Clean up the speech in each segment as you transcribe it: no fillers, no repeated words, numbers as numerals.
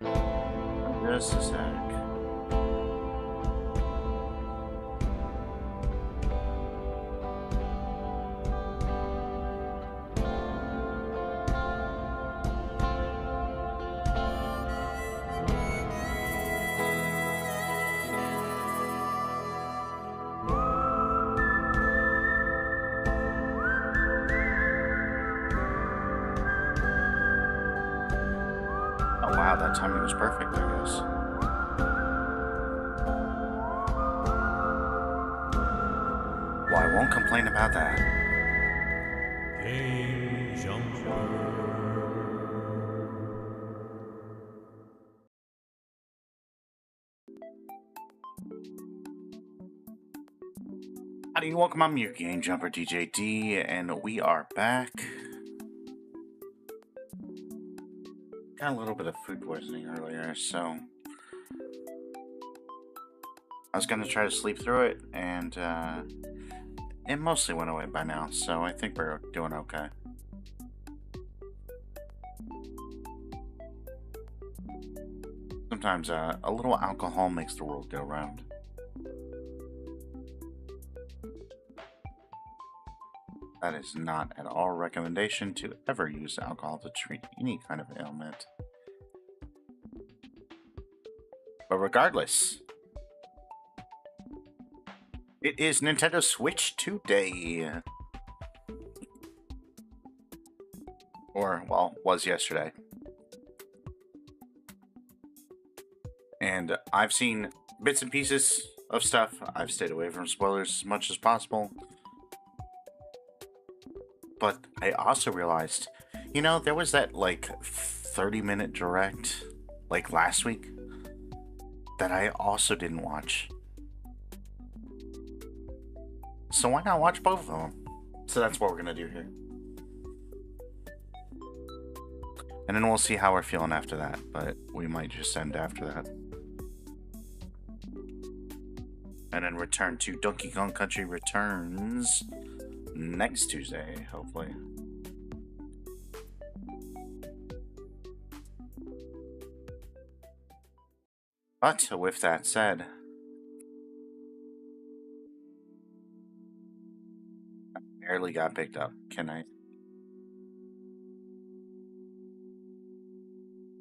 Just a sec. Oh wow, that timing was perfect, I guess. Well, I won't complain about that. Game Jumper. Howdy, welcome, I'm your Game Jumper DiJaDi, and we are back. Got a little bit of food poisoning earlier, so I was gonna try to sleep through it, and it mostly went away by now, so I think we're doing okay. Sometimes a little alcohol makes the world go round. That is not at all a recommendation to ever use alcohol to treat any kind of ailment. But regardless, it is Nintendo Switch today. Or, well, was yesterday. And I've seen bits and pieces of stuff. I've stayed away from spoilers as much as possible. But I also realized, you know, there was that, like, 30-minute direct, like, last week, that I also didn't watch. So why not watch both of them? So that's what we're going to do here. And then we'll see how we're feeling after that, but we might just end after that. And then return to Donkey Kong Country Returns next Tuesday, hopefully. But with that said, I barely got picked up. Can I?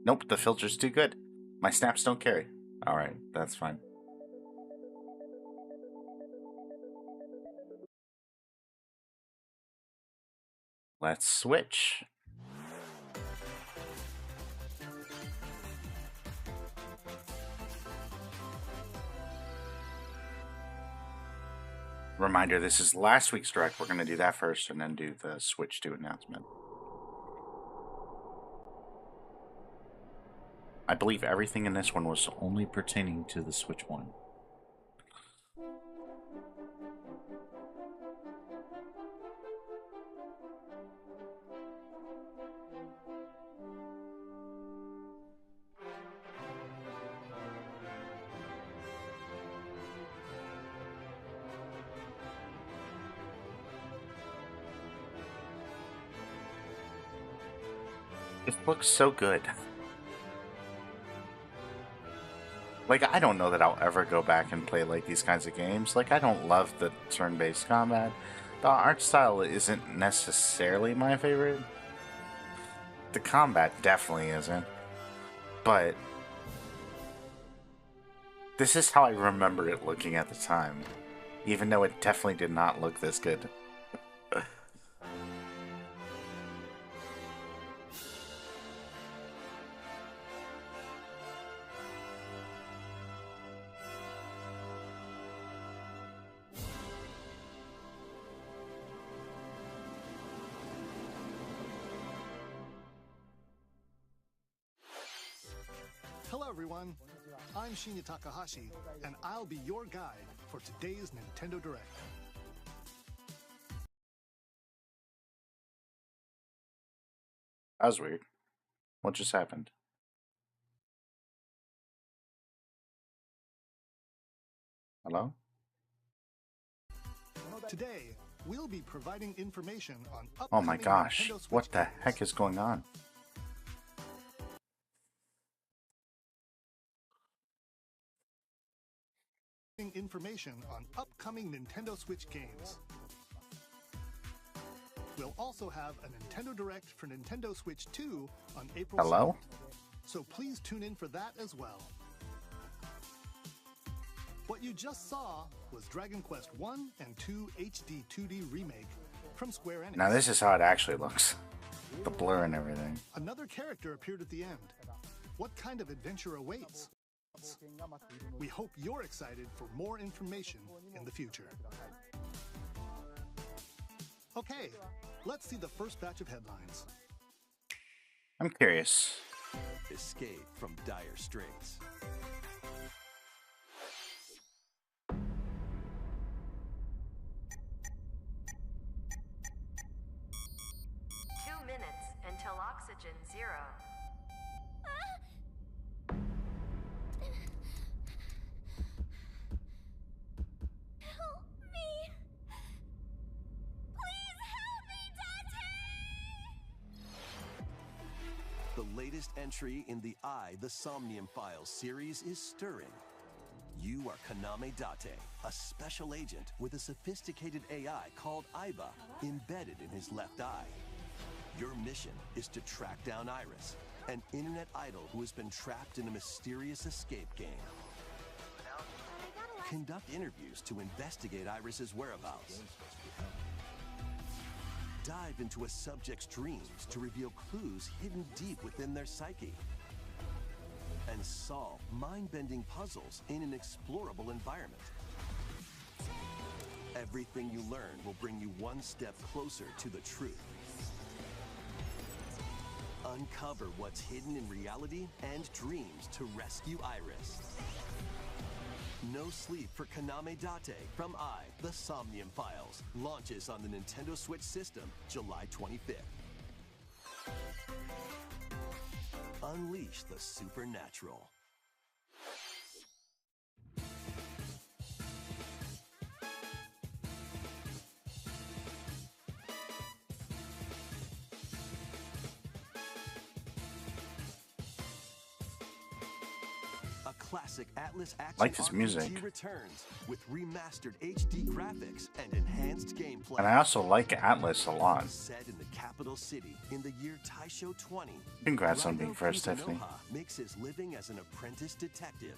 Nope, the filter's too good. My snaps don't carry. Alright, that's fine. Let's switch. Reminder, this is last week's direct. We're going to do that first and then do the Switch 2 announcement. I believe everything in this one was only pertaining to the Switch 1. It looks so good. Like, I don't know that I'll ever go back and play, like, these kinds of games. Like, I don't love the turn-based combat. The art style isn't necessarily my favorite. The combat definitely isn't. But this is how I remember it looking at the time. Even though it definitely did not look this good. Hello everyone, I'm Shinya Takahashi, and I'll be your guide for today's Nintendo Direct. That was weird. What just happened? Hello? Today, we'll be providing information on Oh my upcoming gosh, Nintendo Switch what the games. heck is going on? information on upcoming Nintendo Switch games. We'll also have a Nintendo Direct for Nintendo Switch 2 on April 2nd, so please tune in for that as well. What you just saw was Dragon Quest 1 and 2 HD 2D Remake from Square Enix. Now this is how it actually looks. The blur and everything. Another character appeared at the end. What kind of adventure awaits? We hope you're excited for more information in the future. Okay, let's see the first batch of headlines. I'm curious. Escape from dire straits. 2 minutes until oxygen 0. Help me! Please help me, Daddy! The latest entry in the The Somnium Files series is stirring. You are Kaname Date, a special agent with a sophisticated AI called Aiba embedded in his left eye. Your mission is to track down Iris, an internet idol who has been trapped in a mysterious escape game. Conduct interviews to investigate Iris's whereabouts. Dive into a subject's dreams to reveal clues hidden deep within their psyche. And solve mind-bending puzzles in an explorable environment. Everything you learn will bring you one step closer to the truth. Uncover what's hidden in reality and dreams to rescue Iris. No Sleep for Kaname Date from The Somnium Files launches on the Nintendo Switch system July 25th. Unleash the supernatural. A classic Atlas action Like his music. RPG returns with remastered HD graphics and enhanced gameplay. And I also like Atlas a lot. Set in the capital city in the year Taisho 20. Congrats on being Raido first, Tiffany. Kuzunoha makes his living as an apprentice detective.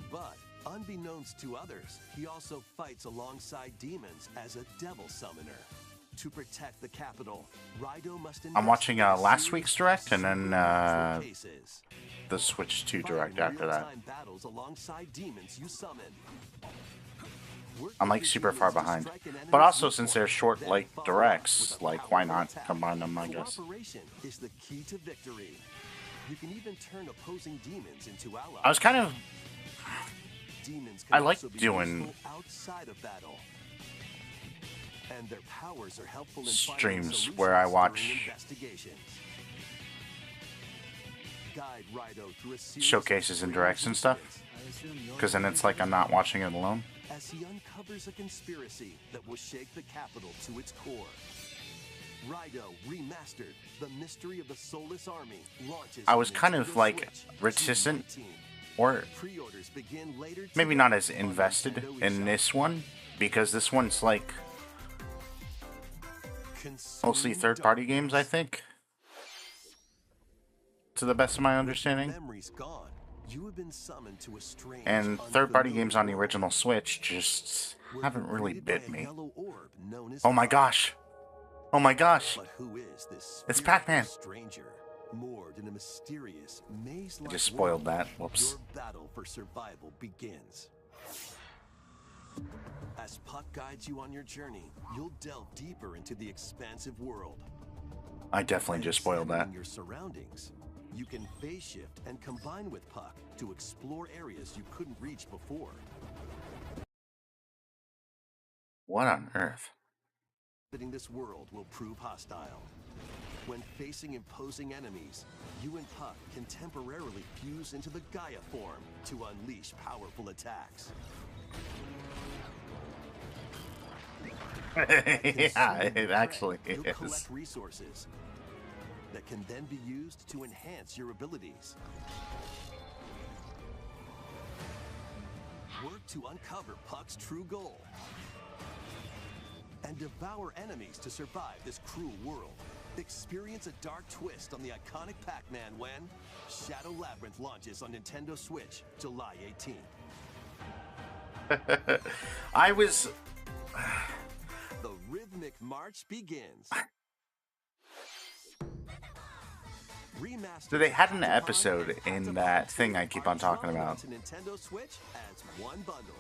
But unbeknownst to others, he also fights alongside demons as a devil summoner. To protect the capital, Raido must I'm watching investigate a last series week's direct and then supernatural cases. the Switch 2 Fight direct after that. real-time battles alongside demons you summon. Work I'm like with super far demons to behind. strike an But enemy's also since they're weak short point, like then directs, follow up with a like why powerful not attack. combine them, I guess. Cooperation is the key to victory. You can even turn opposing demons into allies. I was kind of Demons I can like also be doing useful outside of battle. And their powers are helpful in streams finding where I solutions watch during investigations. Guide Raido through a series showcases of and directs and stuff. incidents Because then it's like I'm not watching it alone. as he uncovers a conspiracy that will shake the capital to its core. Raido Remastered: The Mystery of the Soulless Army launches. I on was kind of Nintendo like Switch reticent, June 19th. or Pre-orders begin later maybe today not as on invested Nintendo in eShop. this one, because this one's like mostly Consume third-party games, I darkness. think. To the best of my With your understanding. memories gone, you have been summoned to a strange, And third-party unfamiliar games on the world original Switch just where haven't you're really greeted by bit a me. yellow orb known as Oh my fire. gosh. Oh my gosh. But who is this It's spiritual Pac-Man. stranger, moored in a mysterious maze-like I just spoiled world? that. Whoops. Your battle for survival begins. As Puck guides you on your journey, you'll delve deeper into the expansive world. I definitely And just spoiled that. examining your surroundings, you can phase shift and combine with Puck to explore areas you couldn't reach before. What on earth? Visiting this world will prove hostile. When facing imposing enemies, you and Puck can temporarily fuse into the Gaia form to unleash powerful attacks. Yeah, it actually You'll is. collect resources that can then be used to enhance your abilities. Work to uncover Puck's true goal. And devour enemies to survive this cruel world. Experience a dark twist on the iconic Pac-Man when Shadow Labyrinth launches on Nintendo Switch, July 18th. I was... The rhythmic march begins. Remastered. So they had an episode in that thing I keep on talking about. Nintendo Switch as one bundle.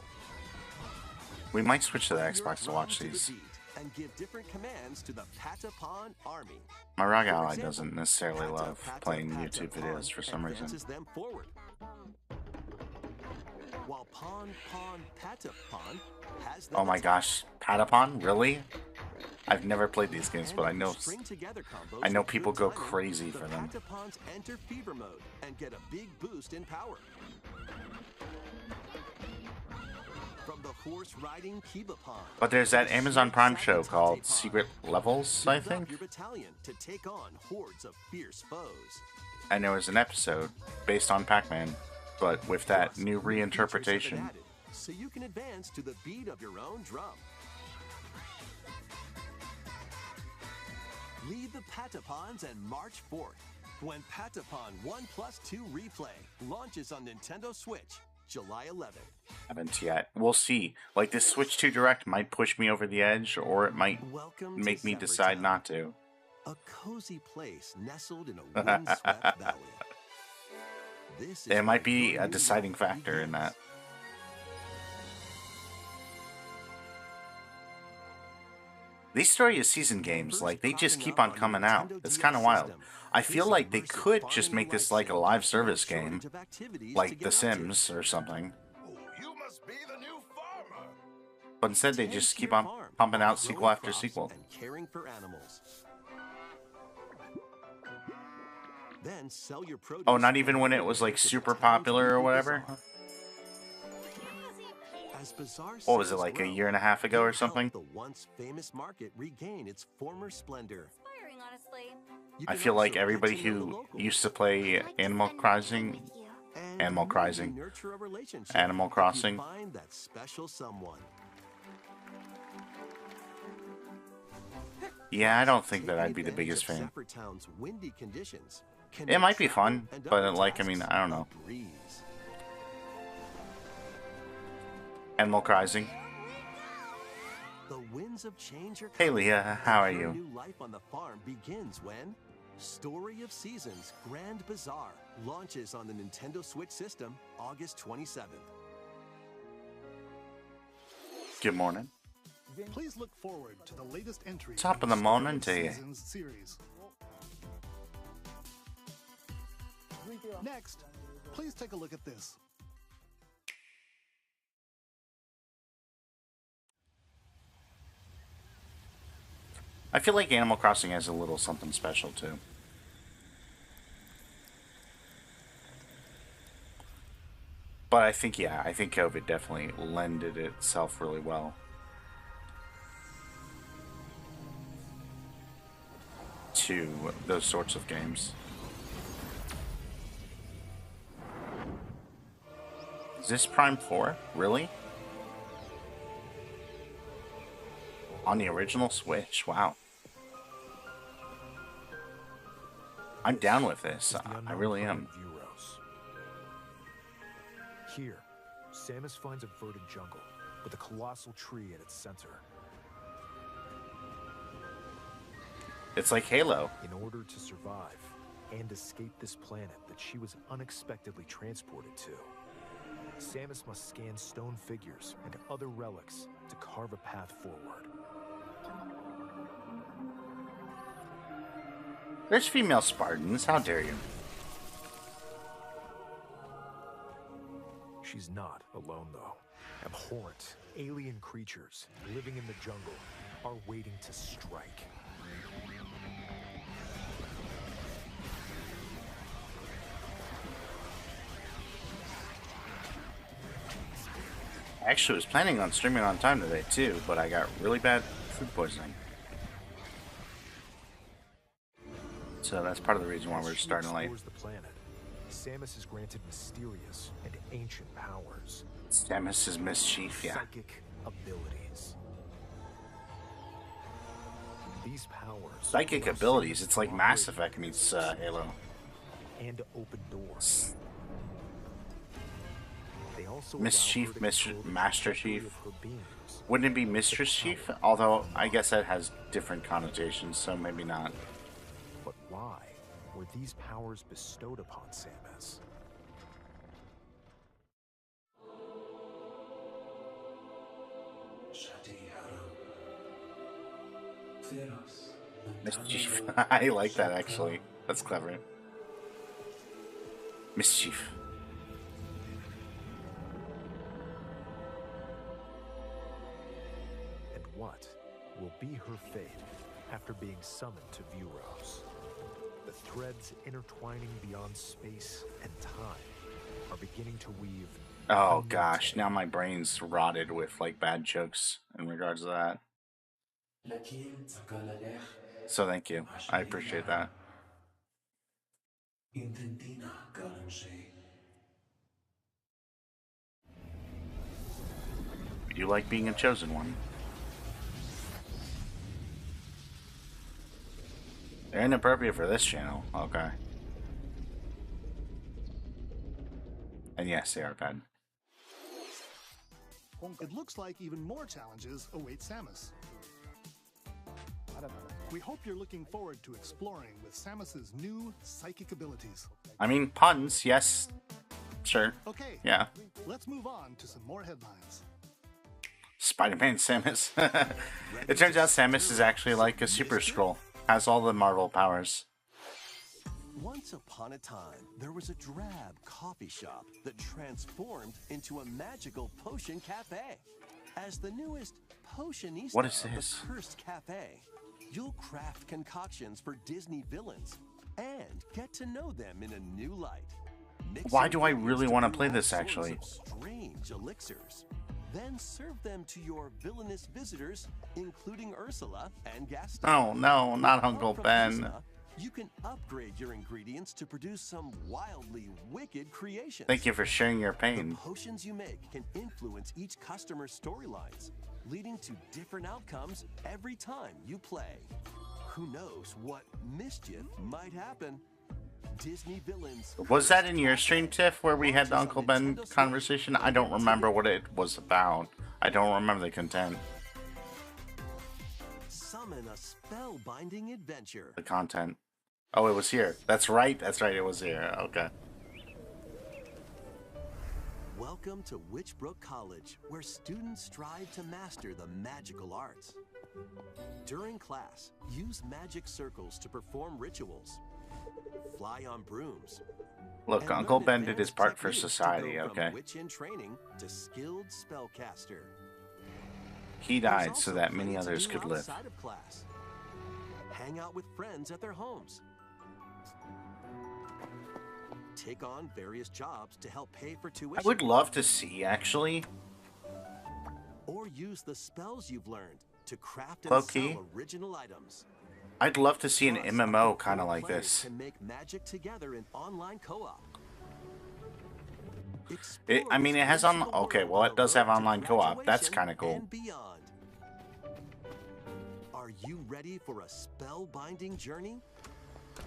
We might switch to the Xbox to watch these. And give different commands to the Patapon army. My ROG ally doesn't necessarily love playing YouTube videos for some reason. Them forward. While Patapon has Oh my gosh, Patapon? Really? I've never played these games, but I know people go crazy for them. Patapons enter fever mode and get a big boost in power. From the horse-riding Kibapon. But there's that Amazon Prime show called Secret Levels, I think. Your battalion to take on hordes of fierce foes. And there was an episode based on Pac-Man, but with that new reinterpretation. So you can advance to the beat of your own drum. Lead the Patapons and march forth when Patapon 1+2 Replay launches on Nintendo Switch, July 11th. Haven't yet. We'll see. Like, this Switch 2 Direct might push me over the edge, or it might make me decide not to. A cozy place nestled in a windswept valley. There might be a deciding factor in that. These story of season games, like, they just keep on coming out. It's kind of wild. I feel like they could just make this like a live service game, like The Sims or something. But instead they just keep on pumping out sequel after sequel. Oh, not even when it was like super popular or whatever? What was it, like a year and a half ago or something? The once famous market regain its former splendor. I feel like everybody who used to play Animal Crossing, Find that special someone. yeah, I don't think that I'd be the biggest fan. It might be fun, but like, I mean, I don't know. Animal Crossing. The winds of change are Hey Leah, how are you? New life on the farm begins when Story of Seasons Grand Bazaar launches on the Nintendo Switch system August 27th. Good morning. Please look forward to the latest entry. Top of the morning to you. Series. Next, please take a look at this. I feel like Animal Crossing has a little something special too. But I think, yeah, I think COVID definitely lended itself really well to those sorts of games. Is this Prime 4? Really? On the original Switch? Wow. I'm down with this. I really am. Here, Samus finds a verdant jungle with a colossal tree at its center. It's like Halo. In order to survive and escape this planet that she was unexpectedly transported to, Samus must scan stone figures and other relics to carve a path forward. There's female Spartans, how dare you? She's not alone, though. Abhorrent, alien creatures living in the jungle are waiting to strike. I actually was planning on streaming on time today too, but I got really bad food poisoning. So that's part of the reason why we're starting late. The planet, Samus is granted mysterious and ancient powers. Samus's mischief, yeah. Psychic abilities. These powers. Psychic allow abilities. Samus It's to like Mass operate Effect meets Halo. and open doors. They also Mischief, allow her to control the Master trajectory Chief. of her beams. Wouldn't it be Mistress Chief? Although I guess that has different connotations, so maybe not. But why were these powers bestowed upon Samus? Mischief. I like that actually. That's clever. Mischief. And what will be her fate after being summoned to Vuros? The threads intertwining beyond space and time are beginning to weave. Oh a new gosh, tale. now my brain's rotted with like bad jokes in regards to that. So thank you. I appreciate that. You like being a chosen one. They're inappropriate for this channel. Okay. And yes, they are bad. It looks like even more challenges await Samus. We hope you're looking forward to exploring with Samus's new psychic abilities. I mean, puns, yes. Sure. Okay, Yeah. let's move on to some more headlines. Spider-Man Samus. It turns out Samus is actually like a Super Skrull. Has all the Marvel powers. Once upon a time, there was a drab coffee shop that transformed into a magical potion cafe. As the newest potionista What is of this? the Cursed Cafe, you'll craft concoctions for Disney villains and get to know them in a new light. Mix Why do I ingredients really to wanna brew play all this, sorts actually? of strange elixirs. Then serve them to your villainous visitors, including Ursula and Gaston. Oh no, not Apart Uncle from Ben. Lisa, you can upgrade your ingredients to produce some wildly wicked creations. Thank you for sharing your The pain. potions you make can influence each customer's storylines, leading to different outcomes every time you play. Who knows what mischief might happen? Disney villains. Was that in your stream, Tiff, where we had the Uncle Ben conversation? I don't remember what it was about. I don't remember the content. Summon a spellbinding adventure. The content. Oh, it was here. That's right. That's right. It was here. Okay. Welcome to Witchbrook College, where students strive to master the magical arts. During class, use magic circles to perform rituals. Fly on brooms. Look, and Uncle learn Ben did his advanced part for techniques to society, go from okay? witch in training to skilled spellcaster. He There's died so also that plenty many to others do could live. outside of class. Hang out with friends at their homes. Take on various jobs to help pay for I tuition. would love to see, actually. Or use the spells you've learned to craft and Low-key. sell original items. I'd love to see an Plus, MMO your kind of fellow like players this. Can make magic together in online co-op. I mean, it has okay, well, it does have online co-op. That's kind of cool. And beyond. Are you ready for a spellbinding journey?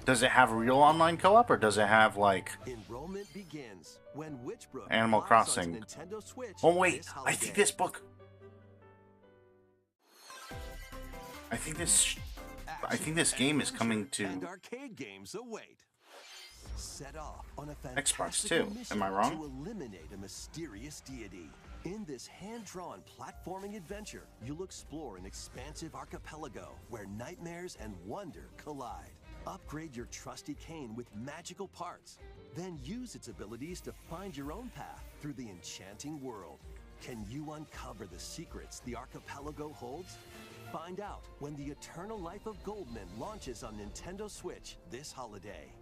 Does it have real online co-op, or does it have, like... Enrollment begins when Witchbrook Animal arrives onto Crossing. Nintendo Switch Oh, wait. this I holiday. think this book... I think this game is coming to And arcade games await. Set off on a Xbox fantastical too. mission Am I wrong? to eliminate a mysterious deity. In this hand-drawn platforming adventure, you'll explore an expansive archipelago where nightmares and wonder collide. Upgrade your trusty cane with magical parts, then use its abilities to find your own path through the enchanting world. Can you uncover the secrets the archipelago holds? Find out when the Eternal Life of Goldman launches on Nintendo Switch this holiday.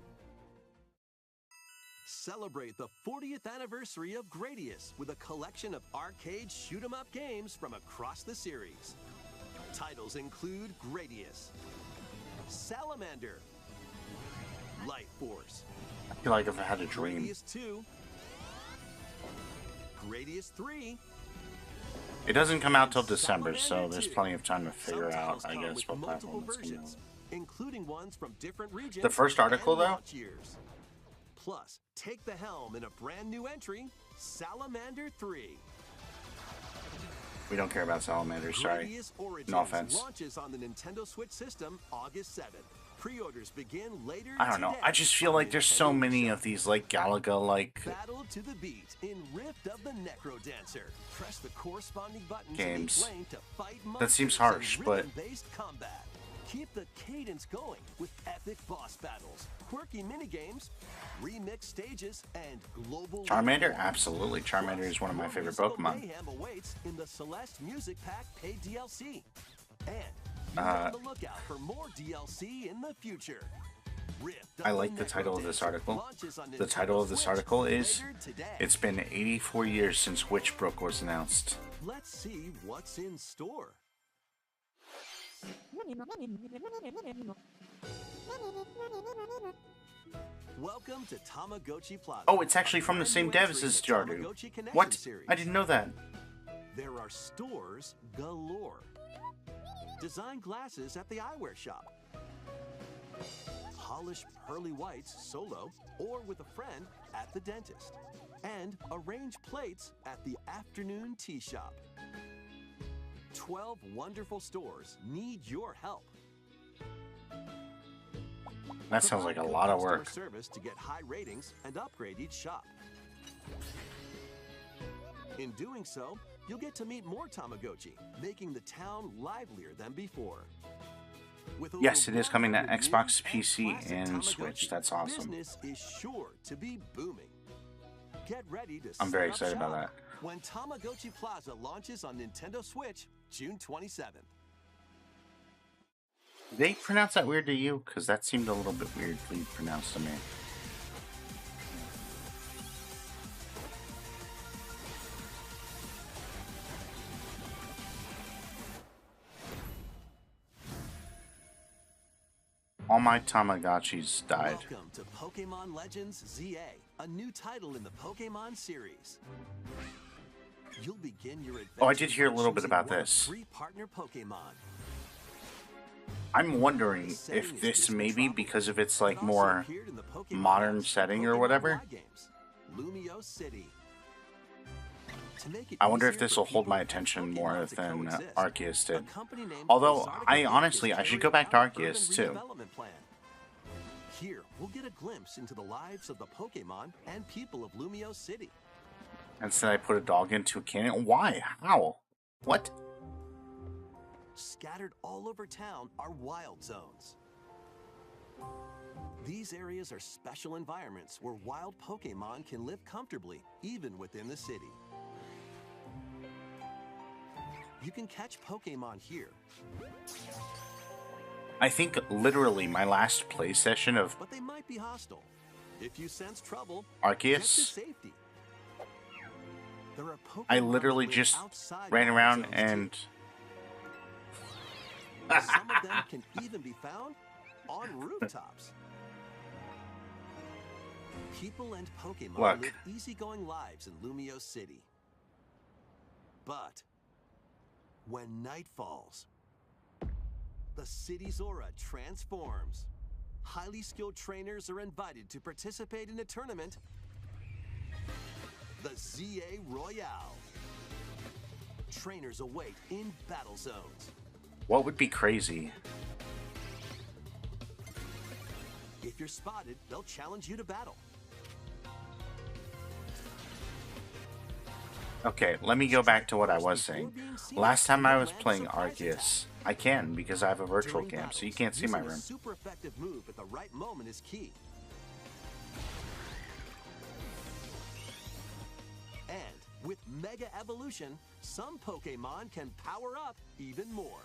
Celebrate the 40th anniversary of Gradius with a collection of arcade shoot-'em-up games from across the series. Titles include Gradius, Salamander, Light Force, I feel like if I had a dream. Gradius 2, Gradius 3. It doesn't come out till December, so there's plenty of time to figure out, I guess, what platform it's coming out. Including ones from different regions. The first article, and though? launch years. Plus, take the helm in a brand new entry, Salamander 3. We don't care about Salamander, sorry. Gradius Origins No offense. launches on the Nintendo Switch system August 7th. Pre-orders begin later I don't know. today I just feel on like there's so Nintendo many eShop. of these, like, Galaga-like Battle to the beat in Rift of the Necro Dancer. Press the corresponding buttons Games. in each lane to fight That seems monsters harsh, in but- rhythm-based combat. Keep the cadence going with epic boss battles, quirky minigames, remix stages, and global Charmander? war. Absolutely. Charmander is one of my More favorite musical Pokemon. mayhem awaits in the Celeste Music Pack paid DLC. And be Uh, on the lookout for more DLC in the future. Rift of I like the Necro title of this Dancer article. launches on The Nintendo title of this Switch article is, later today. it's been 84 years since Witchbrook was announced. Let's see what's in store. Welcome to Tamagotchi Plaza. Oh, it's actually from the a same brand new devs entry as in the DiJaDi. Tamagotchi Connection What? series. I didn't know that. There are stores galore. Design glasses at the eyewear shop. Polish pearly whites solo or with a friend at the dentist. And arrange plates at the afternoon tea shop. 12 wonderful stores need your help. That sounds like a Provide lot good of work. customer service to get high ratings and upgrade each shop. In doing so, you'll get to meet more Tamagotchi, making the town livelier than before. With over Yes, it is coming to 100 Xbox, new and PC, classic and Tamagotchi, Switch. That's awesome. Business is sure to be booming. Get ready to I'm very set up excited about shop that. when Tamagotchi Plaza launches on Nintendo Switch June 27th. Did they pronounce that weird to you? Because that seemed a little bit weirdly pronounced to me. All my Tamagotchis died. Welcome to Pokemon Legends ZA, a new title in the Pokemon series. You'll begin your adventure. Oh, I did hear a little by bit about choosing one of this. 3 partner Pokemon. I'm wondering if this may be because of its like more modern setting or whatever. Lumio City. I wonder if this will hold my attention more than Arceus did. Although, I honestly, I should go back to Arceus too. Here, we'll get a glimpse into the lives of the Pokemon and people of Lumio City. Instead, I put a dog into a cannon. Why? How? What? Scattered all over town are wild zones. These areas are special environments where wild Pokemon can live comfortably, even within the city. You can catch Pokemon here, I think literally my last play session of but they might be hostile. If you sense trouble, get to Arceus, safety. There are Pokemon I literally that live just outside ran wild around zones, and too. Some of them can even be found on rooftops. People and Pokemon Look. live easygoing lives in Lumio City. But when night falls, the city's aura transforms. Highly skilled trainers are invited to participate in a tournament, the ZA Royale. Trainers await in battle zones. what would be crazy? If you're spotted, they'll challenge you to battle. Okay, let me go back to what I was saying. Last time I was playing Arceus, I can because I have a virtual During cam, so you battles, can't see my using a room. super effective move at the right moment is key. And with Mega Evolution, some Pokemon can power up even more.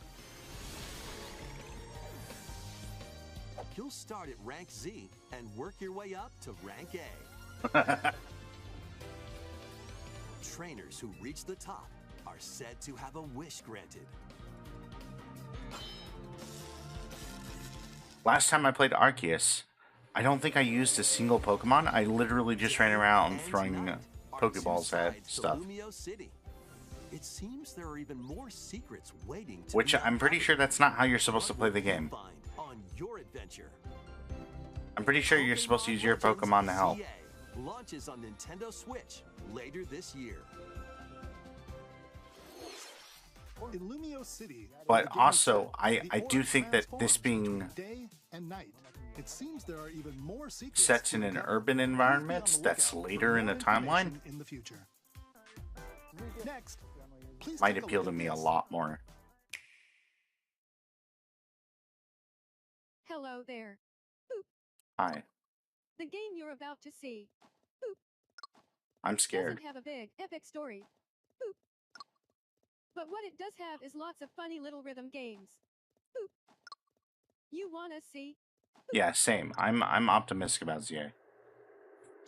You'll start at rank Z and work your way up to rank A. Trainers who reach the top are said to have a wish granted. Last time I played Arceus, I don't think I used a single Pokemon. I literally just ran around throwing Pokeballs had Sides to stuff. Lumio City. It seems there are even more secrets waiting to Which be I'm pretty sure that's not how you're supposed to play the game. Find on your adventure. I'm pretty sure you're supposed to use your Pokemon to help. CA launches on Nintendo Switch later this year. In Lumio City, But the game also, said, I the do aura think that this transforms being between day and night. It seems there are even more secrets set to in an uncover. urban Please be on environment the that's lookout for later in more the timeline information in the future. Next, please might take a appeal look to at me a this. lot more. Hello there. Hi, The game you're about to see I'm scared. doesn't have a big, epic story. But what it does have is lots of funny little rhythm games. You wanna see? Yeah, same. I'm optimistic about ZA.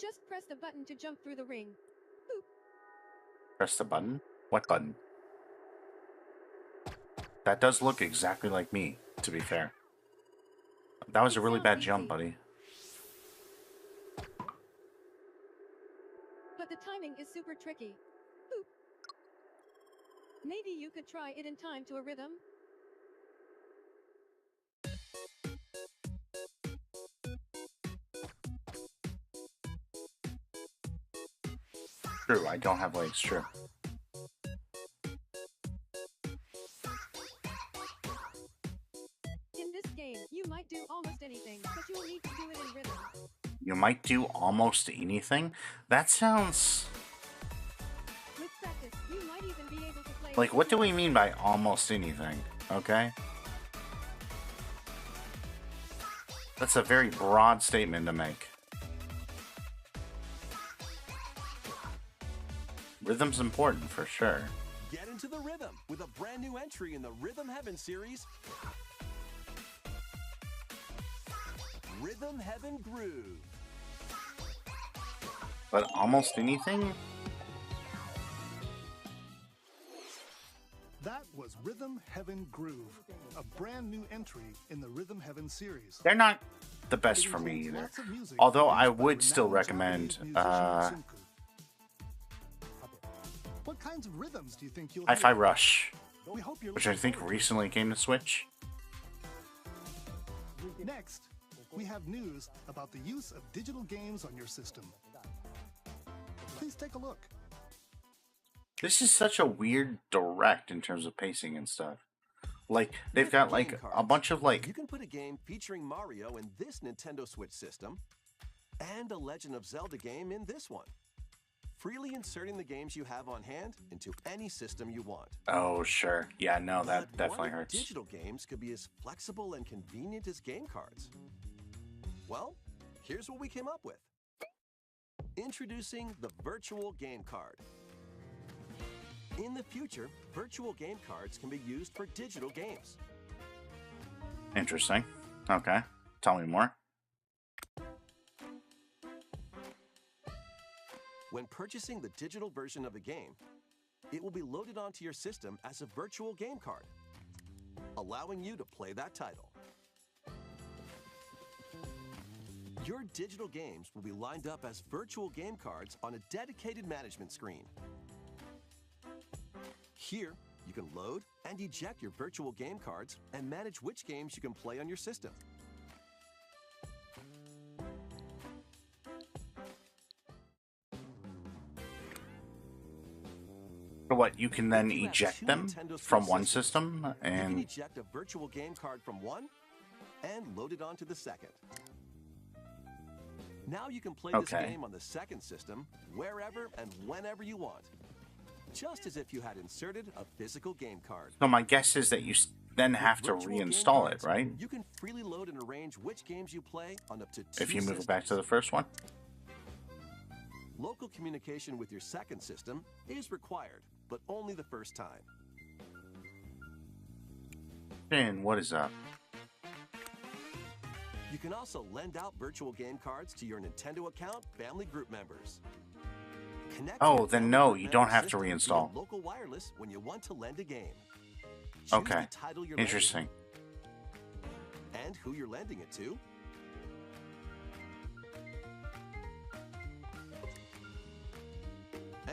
Just press the button to jump through the ring. Press the button? What button? That does look exactly like me, to be fair. That was a really bad jump, buddy. But the timing is super tricky. Maybe you could try it in time to a rhythm? True, I don't have legs, true. In this game, you might do almost anything, but you'll need to do it in rhythm. You might do almost anything? That sounds... With practice, you might even be able to play... Like, what do we mean by almost anything? Okay? That's a very broad statement to make. Rhythm's important, for sure. Get into the rhythm with a brand new entry in the Rhythm Heaven series. Rhythm Heaven Groove. But almost anything? That was Rhythm Heaven Groove, a brand new entry in the Rhythm Heaven series. They're not the best It for me includes either. lots of music Although I produced by would still renowned recommend, Japanese musician Sunku. What kinds of rhythms do you think you'll Hi-Fi hear? Rush, We hope you're which I looking think forward to recently came to Switch. it. Next, we have news about the use of digital games on your system. Please take a look. This is such a weird direct in terms of pacing and stuff. Like, they've With got game like a cards, bunch of like... You can put a game featuring Mario in this Nintendo Switch system, and a Legend of Zelda game in this one. Freely inserting the games you have on hand into any system you want. Oh, sure. Yeah, no, that But definitely what if hurts. digital games could be as flexible and convenient as game cards? Well, here's what we came up with. Introducing the Virtual Game Card. In the future, virtual game cards can be used for digital games. Interesting. Okay. Tell me more. When purchasing the digital version of a game, it will be loaded onto your system as a virtual game card, allowing you to play that title. Your digital games will be lined up as virtual game cards on a dedicated management screen. Here, you can load and eject your virtual game cards and manage which games you can play on your system. So what, you can then If you have eject two them Nintendo Switch from one systems, system You can and... eject a virtual game card from one and load it onto the second. Now you can play this Okay. game on the second system wherever and whenever you want, just as if you had inserted a physical game card. So my guess is that you then With have to virtual game reinstall it, cards, right? You can freely load and arrange which games you play on up to 2 If you move it systems. back to the first one. Local communication with your second system is required, but only the first time. And what is up? You can also lend out virtual game cards to your Nintendo account family group members. Connect to Oh, your then family no, group you don't member have to system via reinstall. Local wireless when you want to lend a game. Choose Okay. the title you're Interesting. lending and who you're lending it to.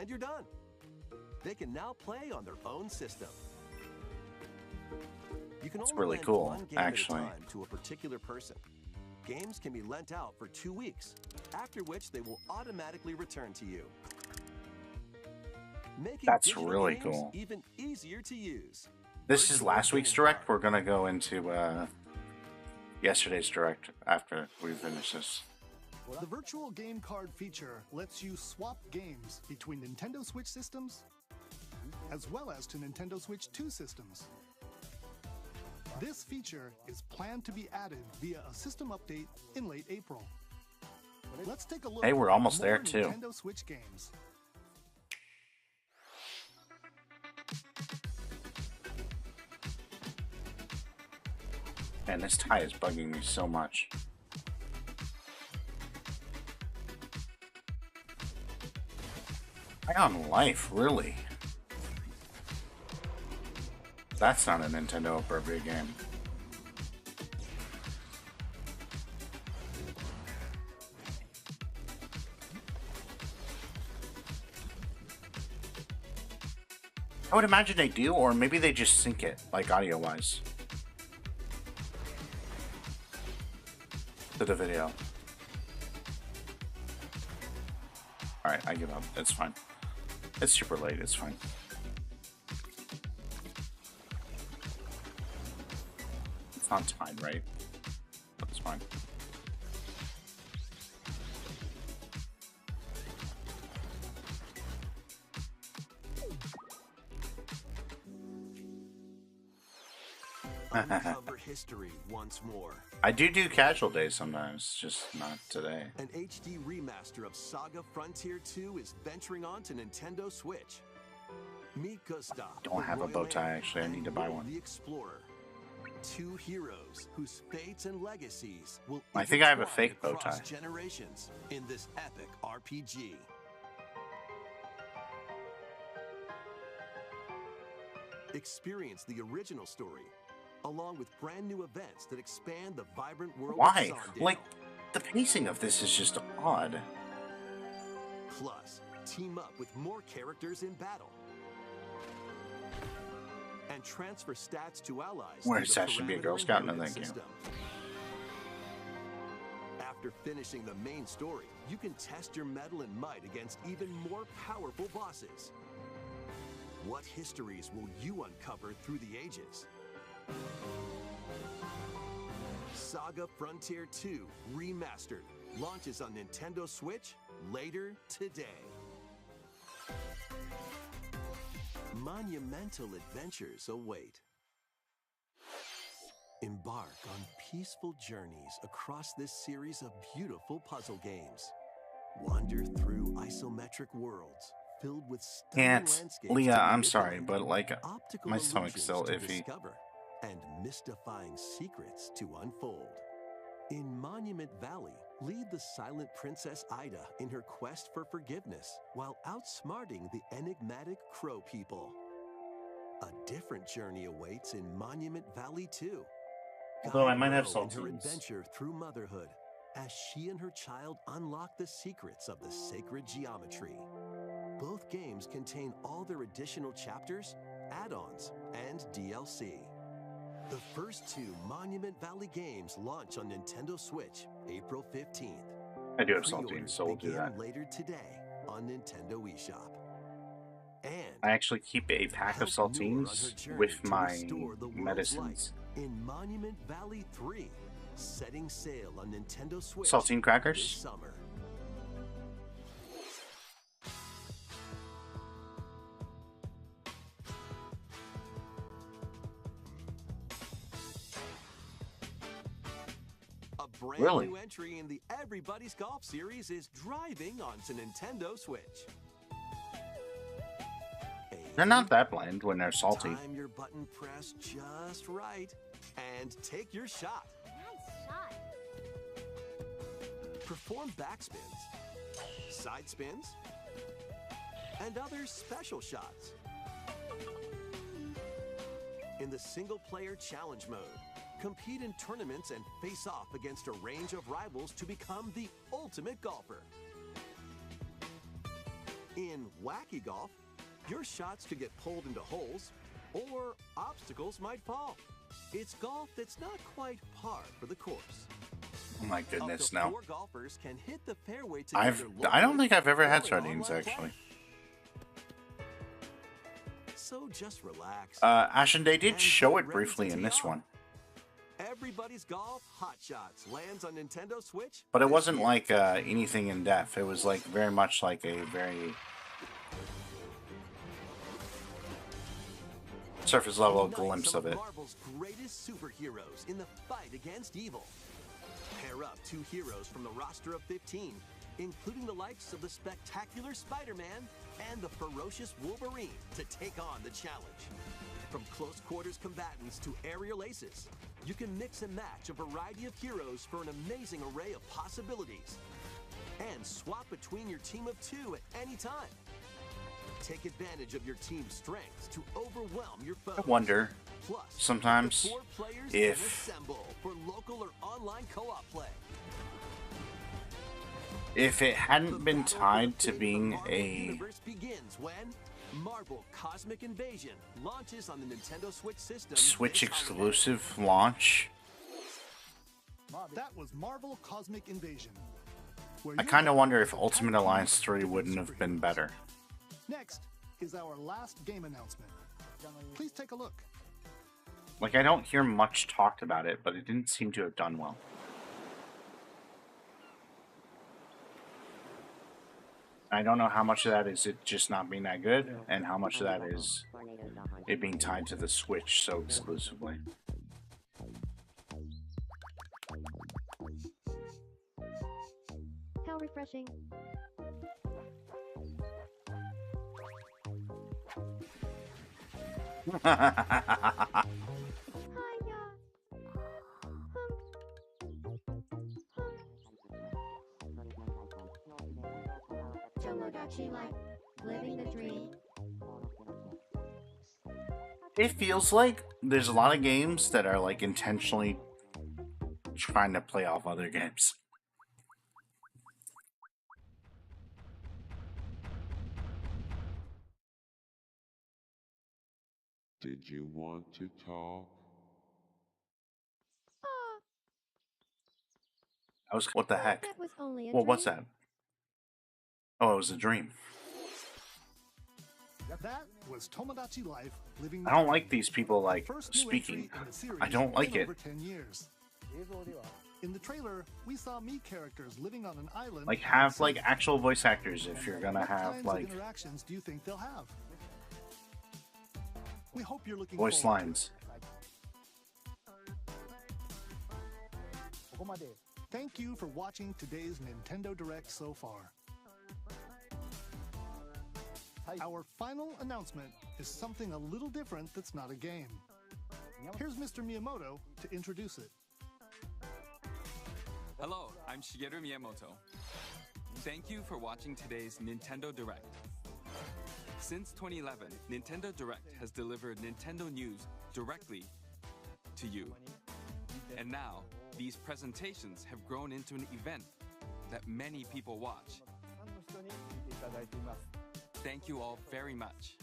and you're done. They can now play on their own system. You can only really lend cool, one game actually. at a time to a particular person. Games can be lent out for 2 weeks, after which they will automatically return to you. Making That's digital really games cool. even easier to use. This is last week's direct. We're gonna go into yesterday's direct after we finish this. The virtual game card feature lets you swap games between Nintendo Switch systems as well as to Nintendo Switch 2 systems. This feature is planned to be added via a system update in late April. Let's take a look. Hey, we're at almost more there, too. Nintendo Switch games. Man, this tie is bugging me so much. High on Life, really? That's not a Nintendo appropriate game. I would imagine they do, or maybe they just sync it, like audio-wise, to the video. Alright, I give up. It's fine. It's super late, it's fine. It's not timed, right? But it's fine. Uncover history once more. I do casual days sometimes, just not today. An HD remaster of Saga Frontier 2 is venturing on to Nintendo Switch. Meet Gustav. Don't the have a Royal bow tie, Heir, actually. I and need to buy Will one. The Explorer. Two heroes whose fates and legacies will I think I have a intertwine fake bow across tie. generations in this epic RPG. Experience the original story, along with brand new events that expand the vibrant world Why? of Sondale. Like, the pacing of this is just odd. Plus, team up with more characters in battle. And transfer stats to allies. Where's through the that should be a parameter Girl Scout? No, inheritance thank you. system. After finishing the main story, you can test your mettle and might against even more powerful bosses. What histories will you uncover through the ages? Saga Frontier 2 Remastered launches on Nintendo Switch later today. Monumental adventures await. Embark on peaceful journeys across this series of beautiful puzzle games. Wander through isometric worlds filled with stunning Can't. landscapes Leah, to I'm sorry, manipulate, but like, optical my stomach's illusions still to iffy. discover, and mystifying secrets to unfold. In Monument Valley, lead the silent Princess Ida in her quest for forgiveness while outsmarting the enigmatic Crow people. A different journey awaits in Monument Valley 2. Although I might have Ro in her saltines. adventure through motherhood as she and her child unlock the secrets of the sacred geometry. Both games contain all their additional chapters, add-ons, and DLC. The first two Monument Valley games launch on Nintendo Switch April 15th. I do have Pre-orders saltines, so we'll do begin that. later today on Nintendo eShop. And I actually keep a pack of help Noor on her saltines journey with to my restore the world's medicines. light in Monument Valley 3, setting sail on Nintendo Switch Saltine crackers? this summer. A brand Really? new entry in the Everybody's Golf series is driving onto Nintendo Switch. They're not that bland when they're salty. Time your button press just right and take your shot. Nice shot. Perform backspins, side spins, and other special shots. In the single-player challenge mode, compete in tournaments and face off against a range of rivals to become the ultimate golfer. In wacky golf, your shots could get pulled into holes, or obstacles might fall. It's golf that's not quite par for the course. Oh my goodness, Up to no. 4 golfers can hit the fairway I together don't think I've ever locally had or in sardines online actually. play. So just relax. Ashen, they did and show get it ready briefly to in tee this off. one, Everybody's Golf Hot Shots lands on Nintendo Switch. but it this wasn't year. like anything in depth. It was like very much like a very surface level Unite glimpse some of it. Marvel's greatest superheroes in the fight against evil. Pair up 2 heroes from the roster of 15, including the likes of the spectacular Spider-Man and the ferocious Wolverine, to take on the challenge. From close quarters combatants to aerial aces, you can mix and match a variety of heroes for an amazing array of possibilities. And swap between your team of 2 at any time. Take advantage of your team's strengths to overwhelm your foes. I wonder Plus, sometimes the 4 players if- can assemble for local or online co-op play. if it The hadn't been battle for tied the to fate of being Marvel a Universe begins when Marvel Cosmic Invasion launches on the Nintendo Switch system. Switch this holiday. exclusive launch, That was Marvel Cosmic Invasion. where I you'll kind of have wonder if a Ultimate tag team Alliance of 3 different wouldn't have been superheroes. better. Next is our last game announcement. Please take a look. Like, I don't hear much talked about it, but it didn't seem to have done well. I don't know how much of that is it just not being that good, and how much of that is it being tied to the Switch so exclusively. How refreshing. Hiya. Tomodachi Life. Living the dream. It feels like there's a lot of games that are like intentionally trying to play off other games. Did you want to talk? I was, what the heck? That was only a What was dream. that? Oh, it was a dream. That was Tomodachi Life living. I don't like these people like First new speaking. entry in the series I don't like in it. over 10 years. In the trailer, we saw Mii characters living on an island. Like, have like actual voice actors if you're gonna What have kinds like of interactions do you think they'll have? We hope you're looking voice forward to lines. it. Thank you for watching today's Nintendo Direct so far. Our final announcement is something a little different that's not a game. Here's Mr. Miyamoto to introduce it. Hello, I'm Shigeru Miyamoto. Thank you for watching today's Nintendo Direct. Since 2011, Nintendo Direct has delivered Nintendo news directly to you. And now, these presentations have grown into an event that many people watch. Thank you all very much.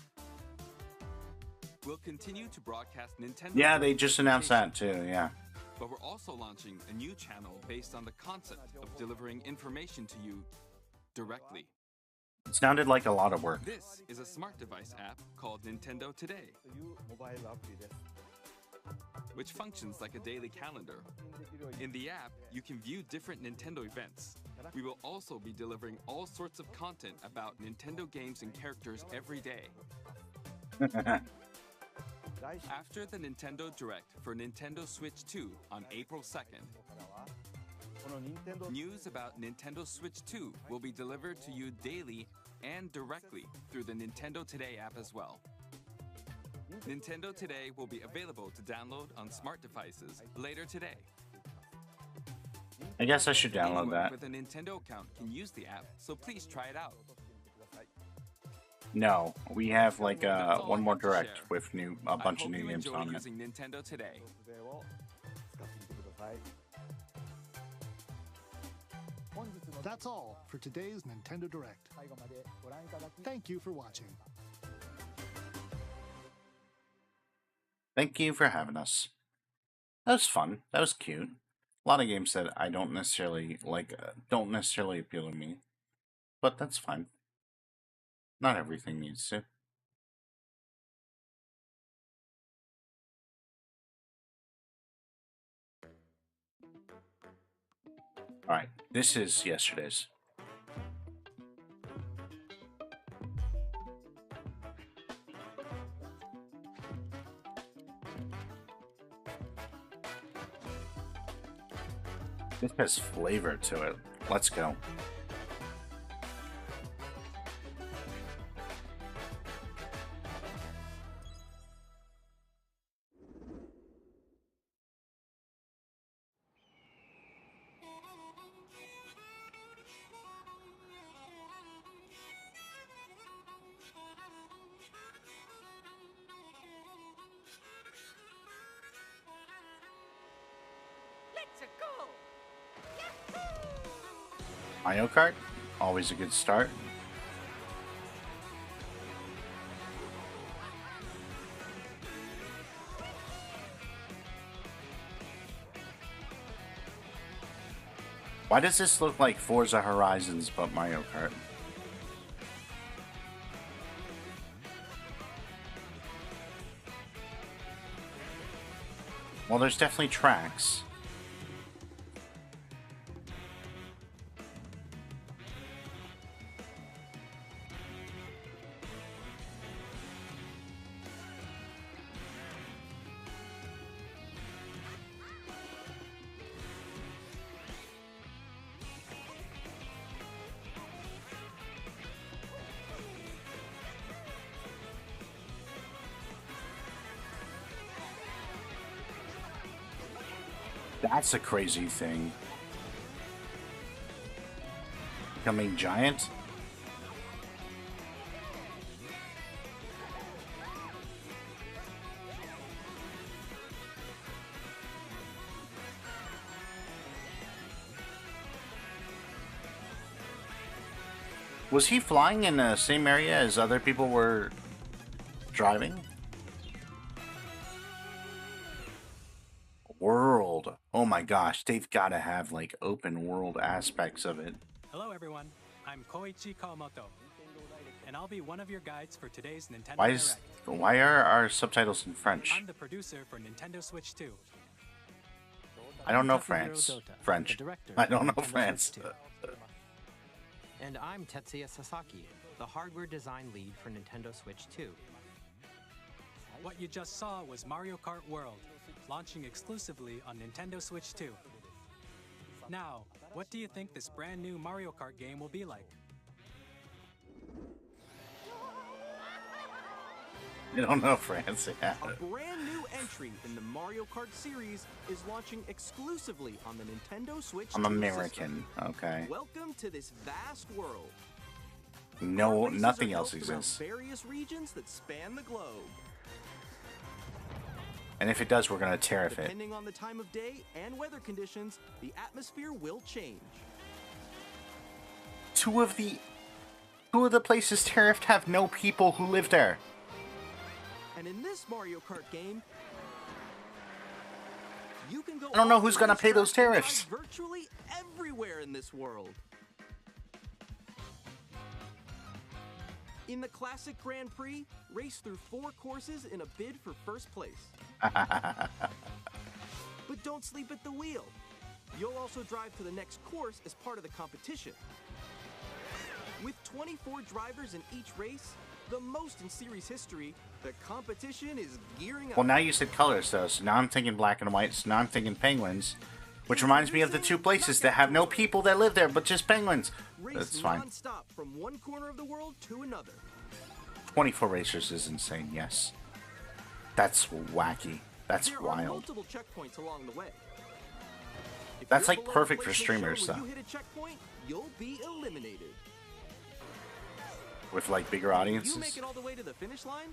We'll continue to broadcast Nintendo. Yeah, they Direct just announced that presentations, too. Yeah. but we're also launching a new channel based on the concept of delivering information to you directly. It sounded like a lot of work. This is a smart device app called Nintendo Today, which functions like a daily calendar. In the app, you can view different Nintendo events. We will also be delivering all sorts of content about Nintendo games and characters every day. After the Nintendo Direct for Nintendo Switch 2 on April 2nd, news about Nintendo Switch 2 will be delivered to you daily and directly through the Nintendo Today app as well. Nintendo Today will be available to download on smart devices later today. I guess I should download Anyone that. with a Nintendo account can use the app, so please try it out. No, we have like That's all one I more have to direct share. with a I bunch of hope new you games enjoy on it. using Nintendo Today. That's all for today's Nintendo Direct. Thank you for watching. Thank you for having us. That was fun. That was cute. A lot of games that I don't necessarily like don't necessarily appeal to me, but that's fine. Not everything needs to. Alright, this is yesterday's. This has flavor to it. Let's go. Let's go! Mario Kart, always a good start. Why does this look like Forza Horizons but Mario Kart? Well, there's definitely tracks. That's a crazy thing. Becoming giant? Was he flying in the same area as other people were driving? World. Oh my gosh, they've got to have like open world aspects of it. Hello everyone, I'm Koichi Kawamoto, and I'll be one of your guides for today's Nintendo Direct. Why are our subtitles in French? I'm the producer for Nintendo Switch 2. I don't know French. I don't know French. And I'm Tetsuya Sasaki, the hardware design lead for Nintendo Switch 2. What you just saw was Mario Kart World, launching exclusively on Nintendo Switch 2. Now, what do you think this brand new Mario Kart game will be like? I don't know France. Yeah. A brand new entry in the Mario Kart series is launching exclusively on the Nintendo Switch 2 I'm American. system. Okay. Welcome to this vast world. No, Races nothing are else built around exists. various regions that span the globe. And if it does, we're gonna tariff it. Depending on the time of day and weather conditions, the atmosphere will change. Two of the places tariffed have no people who live there. And in this Mario Kart game, you can go. I don't know off who's the gonna pay those racetrack and tariffs. drive virtually everywhere in this world. In the classic Grand Prix, race through 4 courses in a bid for first place. But don't sleep at the wheel. You'll also drive to the next course as part of the competition. With 24 drivers in each race, the most in series history, the competition is gearing up. Well, now you said colors, though, so now I'm thinking black and white, so now I'm thinking penguins. Which reminds me of the 2 places that have no people that live there, but just penguins. That's fine. Non-stop from one corner of the world to another. 24 racers is insane, yes. That's wacky. That's There are wild. multiple checkpoints along the way. If That's you're like below perfect the for placement streamers, shown when though. you hit a checkpoint, you'll be eliminated. With like bigger You audiences. make it all the way to the finish line?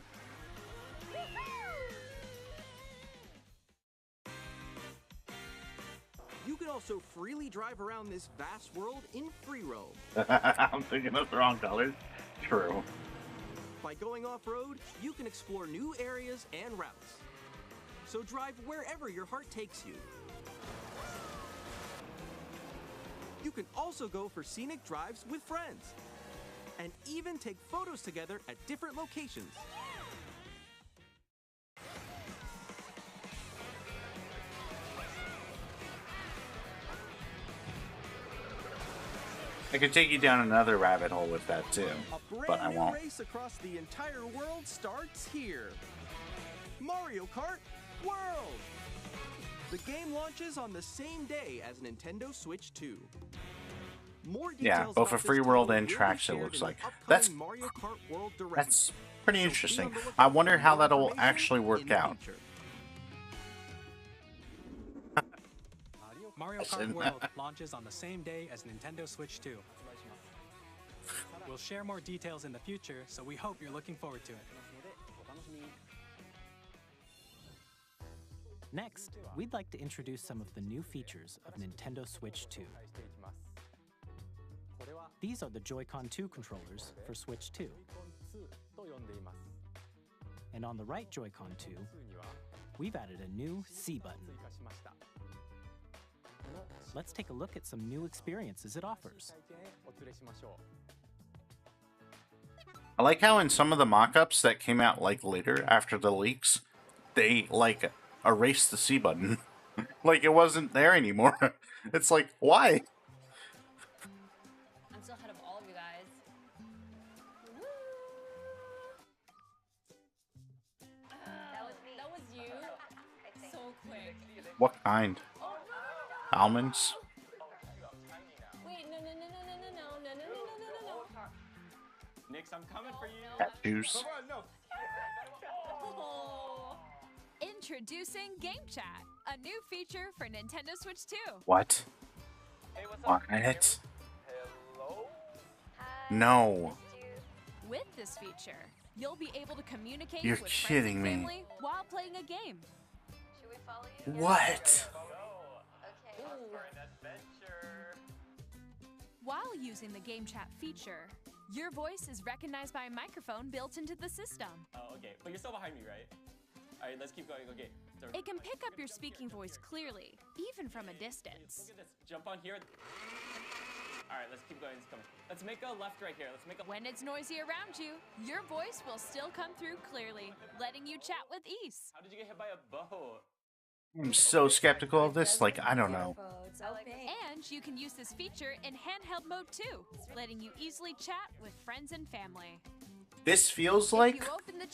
You can also freely drive around this vast world in free roam. I'm thinking of the wrong colors. True. By going off-road, you can explore new areas and routes. So drive wherever your heart takes you. You can also go for scenic drives with friends. And even take photos together at different locations. I could take you down another rabbit hole with that too, but I won't. A race across the entire world starts here. Mario Kart World! The game launches on the same day as Nintendo Switch 2. More Yeah, both a free world and tracks, it looks like. That's pretty interesting. I wonder how that'll actually work out. Mario Kart World launches on the same day as Nintendo Switch 2. We'll share more details in the future, so we hope you're looking forward to it. Next, we'd like to introduce some of the new features of Nintendo Switch 2. These are the Joy-Con 2 controllers for Switch 2. And on the right Joy-Con 2, we've added a new C button. Let's take a look at some new experiences it offers. I like how in some of the mock-ups that came out like later after the leaks, they like erased the C button. Like it wasn't there anymore. It's like, why? I'm still ahead of all of you guys. That was you. So quick. What kind? Almonds? Wait, no. Nix, I'm coming for you. Cat juice. Introducing Game Chat, a new feature for Nintendo Switch 2. What? What? No. With this feature, you'll be able to communicate You're with kidding friends and me. family while playing a game. Should we follow you? What? While using the Game Chat feature, your voice is recognized by a microphone built into the system. Oh, okay. But you're still behind me, right? All right, let's keep going. Okay. So, It can pick up your speaking voice clearly, even from a distance. look at this. Jump on here. All right, let's keep going. Let's make a left right here. Let's make a. When it's noisy around you, your voice will still come through clearly, letting you chat with ease. How did you get hit by a bow? I'm so skeptical of this. Like, I don't know. And you can use this feature in handheld mode too, letting you easily chat with friends and family. This feels like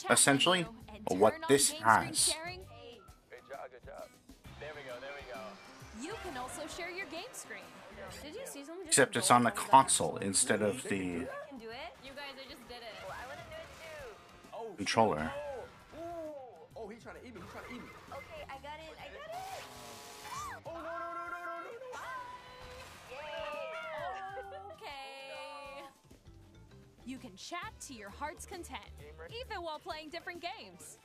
essentially what this has. Sharing, Good job. There we go. you can also share your game screen. Did you see someone just Except it's on the console instead of the can do it? You guys, I just did it. Oh, I want to do it too. controller. Oh, he's trying to eat me. Okay, I got it. Oh, no. Okay. You can chat to your heart's content, even while playing different games.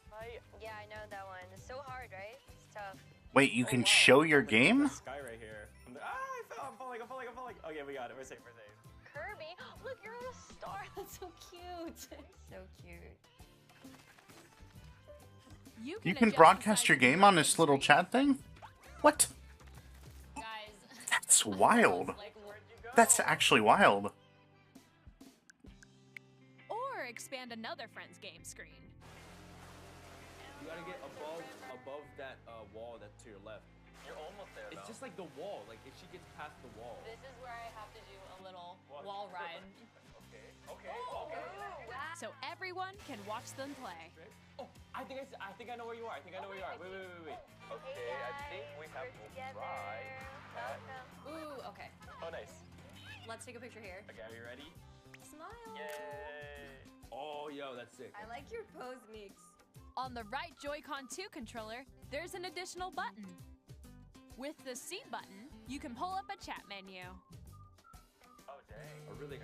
Yeah, I know that one. It's so hard, right? It's tough. Wait, you can show your game? Sky right here. I fell. I'm falling. Okay, we got it. We're safe. Kirby, look, you're on a star. That's so cute. So cute. You You can broadcast your game on this little chat thing? What? Guys. That's wild. That's actually wild. Or expand another friend's game screen. You gotta get above that wall that's to your left. You're almost there, It's just like the wall. Like if she gets past the wall. This is where I have to do a little wall ride. Okay. So everyone can watch them play. Oh, I think I know where you are. Wait. Okay, I think we have to try. Ooh, okay. Oh, nice. Let's take a picture here. Okay, are you ready? Smile. Yay! Oh, yo, that's sick. I like your pose, Meeks. On the right Joy-Con 2 controller, there's an additional button. With the C button, you can pull up a chat menu. Oh, dang. Oh, really?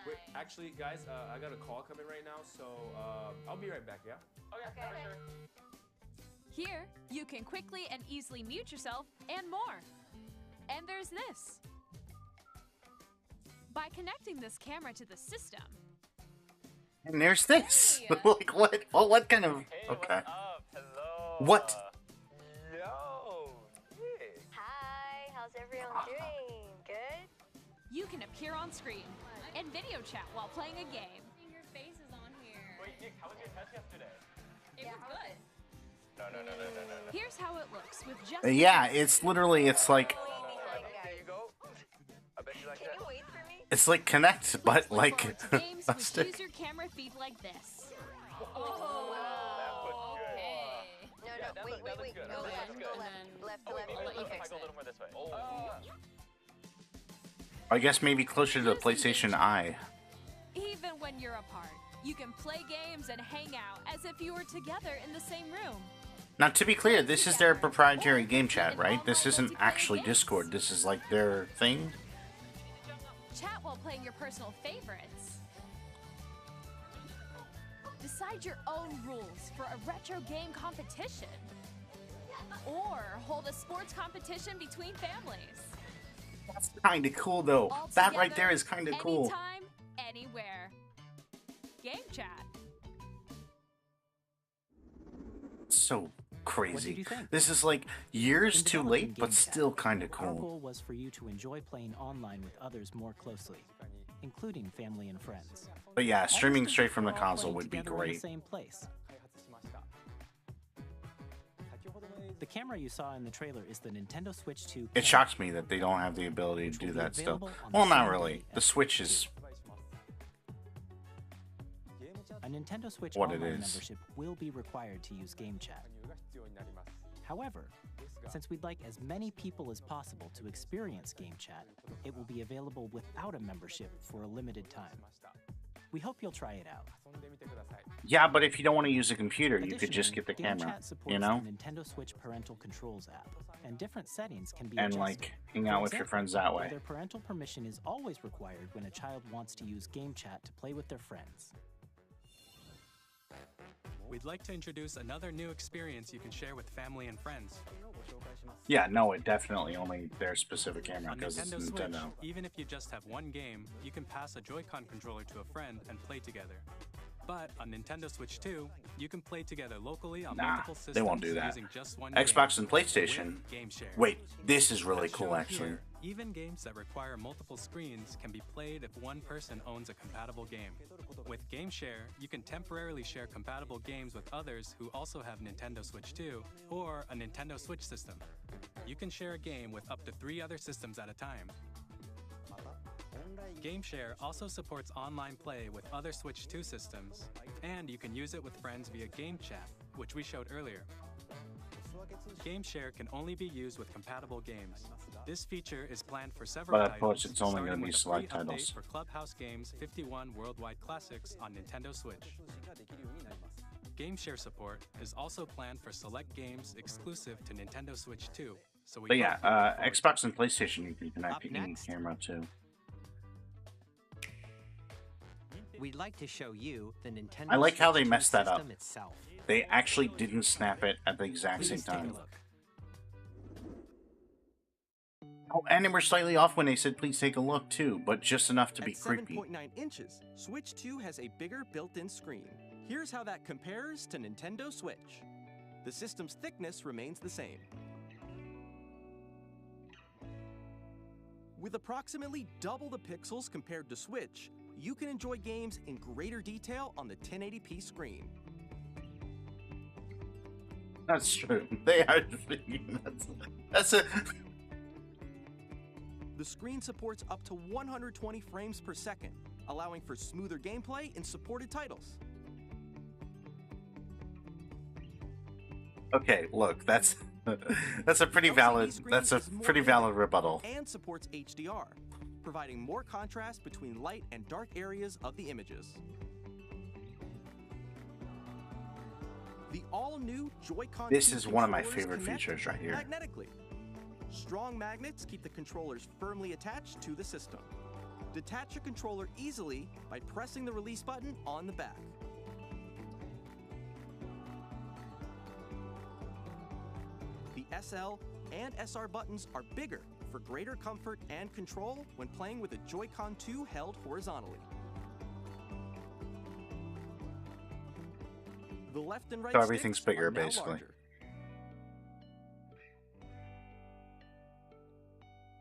Wait, actually, guys, I got a call coming right now, so I'll be right back, yeah? Okay. For sure. Here, you can quickly and easily mute yourself and more. And there's this. By connecting this camera to the system. And there's this. Like what? Well, what kind of? Okay. Hello. What? Yo. Yeah. Hi, how's everyone doing? Good? You can appear on screen and video chat while playing a game. Your face is on here. Wait, Nick, how was your test yesterday? It was good. No. Here's how it looks with just. Yeah, it's literally. It's like. There you go. I bet you like that. Can you wait for me? It's like Connect, but like. Games a which stick. use your camera feed like this. Oh, okay. No, wait. Go left. Go left. I'll let you fix Go a it. little more this way. I guess maybe closer to the PlayStation Eye. Even when you're apart, you can play games and hang out as if you were together in the same room. Now, to be clear, this is their proprietary game chat, right? This isn't actually Discord. This is like their thing. Chat while playing your personal favorites. Decide your own rules for a retro game competition. Or hold a sports competition between families. That's kind of cool, though. All That together, right there is kind of cool. Anytime, anywhere. Game chat. So crazy. you think? This is like years In too developing late, but Game Chat, still kind of Our cool. goal was for you to enjoy playing online with others more closely, including family and friends. But yeah, streaming Almost as straight if from the we're all console playing would be together in the great. same place. The camera you saw in the trailer is the Nintendo Switch 2 It camera. shocks me that they don't have the ability to do that still. Well, not really. The Switch is A Nintendo Switch what it Online is. membership will be required to use Game Chat. However, since we'd like as many people as possible to experience Game Chat, it will be available without a membership for a limited time. We hope you'll try it out. Yeah, but if you don't want to use a computer, you could just Additionally, get the Game camera, Chat supports you know, the Nintendo Switch Parental Controls app, and different settings can be and adjusted. like hang For out with your example, friends that way. whether parental permission is always required when a child wants to use Game Chat to play with their friends. We'd like to introduce another new experience you can share with family and friends. Yeah, no, it definitely only their specific camera On because it's Nintendo Switch, Nintendo. even if you just have one game, you can pass a Joy-Con controller to a friend and play together. But on Nintendo Switch 2, you can play together locally on Nah, multiple systems they won't do that. using just one Xbox game and PlayStation. with Game Share. Wait, this is really As cool, shown actually. here, even games that require multiple screens can be played if one person owns a compatible game. With Game Share, you can temporarily share compatible games with others who also have Nintendo Switch 2 or a Nintendo Switch system. You can share a game with up to 3 other systems at a time. Game Share also supports online play with other Switch 2 systems, and you can use it with friends via Game Chat, which we showed earlier. Game Share can only be used with compatible games. This feature is planned for several But of titles, course, it's only starting gonna be with a select free update titles. for Clubhouse Games 51 Worldwide Classics on Nintendo Switch. Game Share support is also planned for select games exclusive to Nintendo Switch 2. So we But yeah, hope you look forward to Xbox and PlayStation, you can connect Up the next. camera too. We'd like to show you the Nintendo I like how Switch they 2 messed that up. system itself. They actually didn't snap it at the exact same Please take a time. look. Oh, and they were slightly off when they said please take a look too, but just enough to be At creepy. 7.9 inches, Switch 2 has a bigger built-in screen. Here's how that compares to Nintendo Switch. The system's thickness remains the same. With approximately double the pixels compared to Switch, you can enjoy games in greater detail on the 1080p screen. That's true. They are. That's a. The screen supports up to 120 frames per second, allowing for smoother gameplay in supported titles. Okay, look, that's a pretty valid. That's a pretty valid rebuttal. And supports HDR, providing more contrast between light and dark areas of the images. The all-new Joy-Con This 2 is one of my controllers favorite connect features right here. magnetically. Strong magnets keep the controllers firmly attached to the system. Detach a controller easily by pressing the release button on the back. The SL and SR buttons are bigger for greater comfort and control when playing with a Joy-Con 2 held horizontally. The left and right So everything's sticks bigger, are now basically. larger.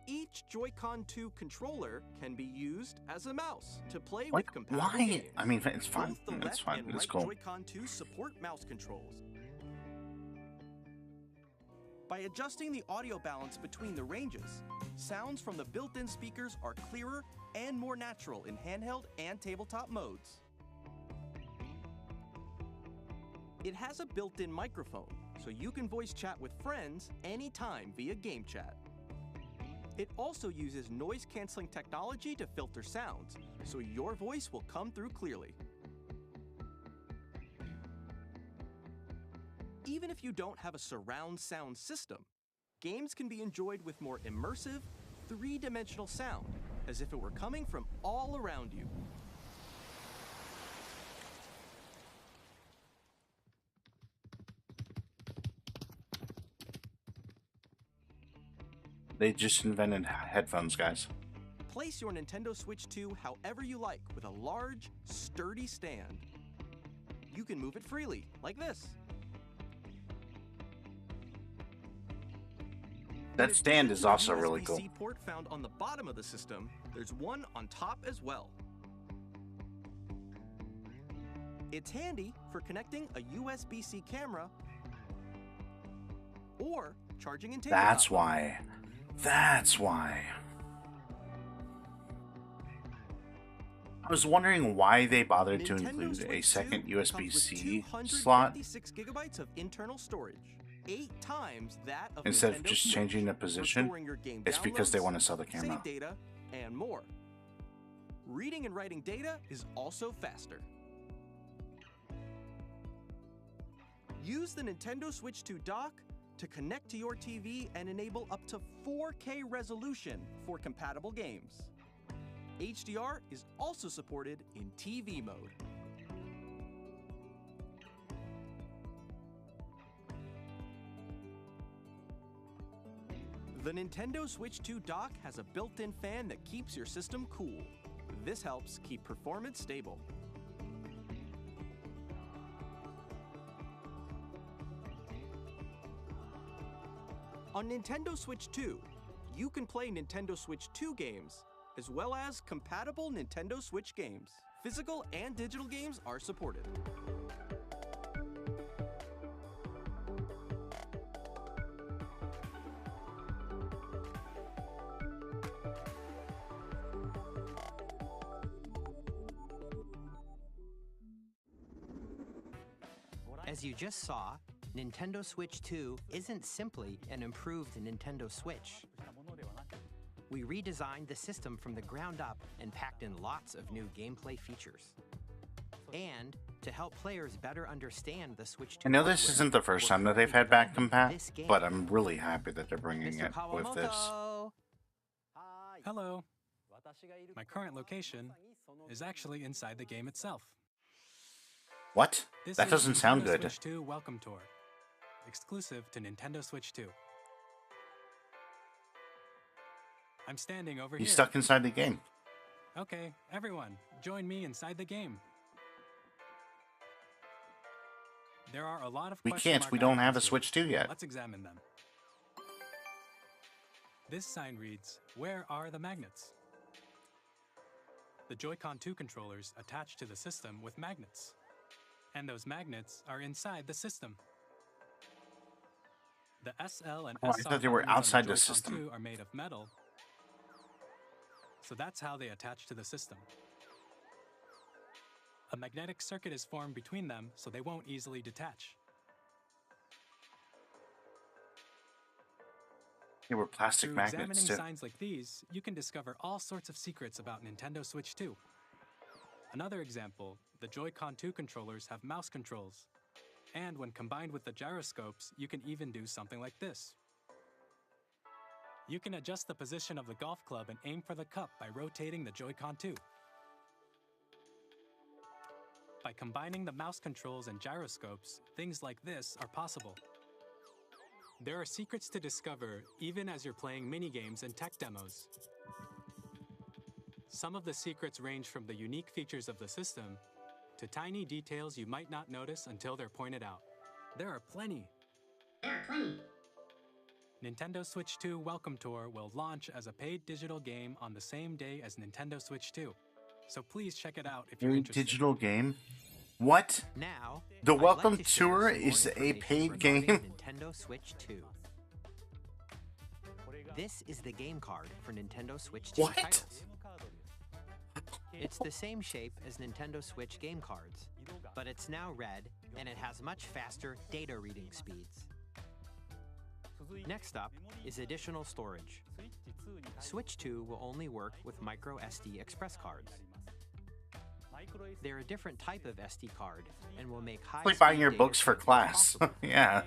Each Joy-Con 2 controller can be used as a mouse to play Like, with compatible why? games. I mean, it's fine. Both the It's left fine. and It's right cool. Joy-Con 2 support mouse controls. By adjusting the audio balance between the ranges, sounds from the built-in speakers are clearer and more natural in handheld and tabletop modes. It has a built-in microphone, so you can voice chat with friends anytime via game chat. It also uses noise-canceling technology to filter sounds, so your voice will come through clearly. Even if you don't have a surround sound system, games can be enjoyed with more immersive, three-dimensional sound, as if it were coming from all around you. They just invented headphones, guys. Place your Nintendo Switch 2 however you like with a large, sturdy stand. You can move it freely, like this. That stand is also really cool. USB-C port found on the bottom of the system, there's one on top as well. It's handy for connecting a USB-C camera or charging in tabletop. That's why. That's why. I was wondering why they bothered to include a second USB-C slot 256 gigabytes of internal storage. 8 times that of instead of Nintendo just Switch changing the for position. storing your game It's because they downloads, want to sell the camera. save data, and more. Reading and writing data is also faster. Use the Nintendo Switch 2 dock to connect to your TV and enable up to 4K resolution for compatible games. HDR is also supported in TV mode. The Nintendo Switch 2 dock has a built-in fan that keeps your system cool. This helps keep performance stable. On Nintendo Switch 2, you can play Nintendo Switch 2 games, as well as compatible Nintendo Switch games. Physical and digital games are supported. As you just saw, Nintendo Switch 2 isn't simply an improved Nintendo Switch. We redesigned the system from the ground up and packed in lots of new gameplay features. And to help players better understand the Switch 2 I know this hardware, isn't the first we're time that they've currently had back developing compat, this game. but I'm really happy that they're bringing Mr. it with this. Kawamoto! Hello. My current location is actually inside the game itself. What? This That is doesn't sound Nintendo good. Switch 2 Welcome Tour, exclusive to Nintendo Switch 2. I'm standing over He's here. stuck inside the game. Okay, everyone, join me inside the game. There are a lot of We question can't. mark We don't have a icons here. Switch 2 yet. Let's examine them. This sign reads, "Where are the magnets?" The Joy-Con 2 controllers attach to the system with magnets. And those magnets are inside the system. The SL and Oh, I SR thought they were buttons on outside the Joy-Con system. 2 are made of metal. So that's how they attach to the system. A magnetic circuit is formed between them so they won't easily detach. They were plastic Through magnets examining too. signs like these, you can discover all sorts of secrets about Nintendo Switch 2. Another example, the Joy-Con 2 controllers have mouse controls. And when combined with the gyroscopes, you can even do something like this. You can adjust the position of the golf club and aim for the cup by rotating the Joy-Con 2. By combining the mouse controls and gyroscopes, things like this are possible. There are secrets to discover even as you're playing minigames and tech demos. Some of the secrets range from the unique features of the system to tiny details you might not notice until they're pointed out. There are plenty. Nintendo Switch 2 Welcome Tour will launch as a paid digital game on the same day as Nintendo Switch 2. So please check it out if you're interested. Digital game? What? Now, the I'd Welcome like to share Tour some more is a information paid game? regarding Nintendo Switch 2. This is the game card for Nintendo Switch 2 What? titles. It's the same shape as Nintendo Switch game cards, but it's now red and it has much faster data reading speeds. Next up is additional storage. Switch 2 will only work with micro SD express cards. They're a different type of SD card and will make high Like buying your books for class. Yeah.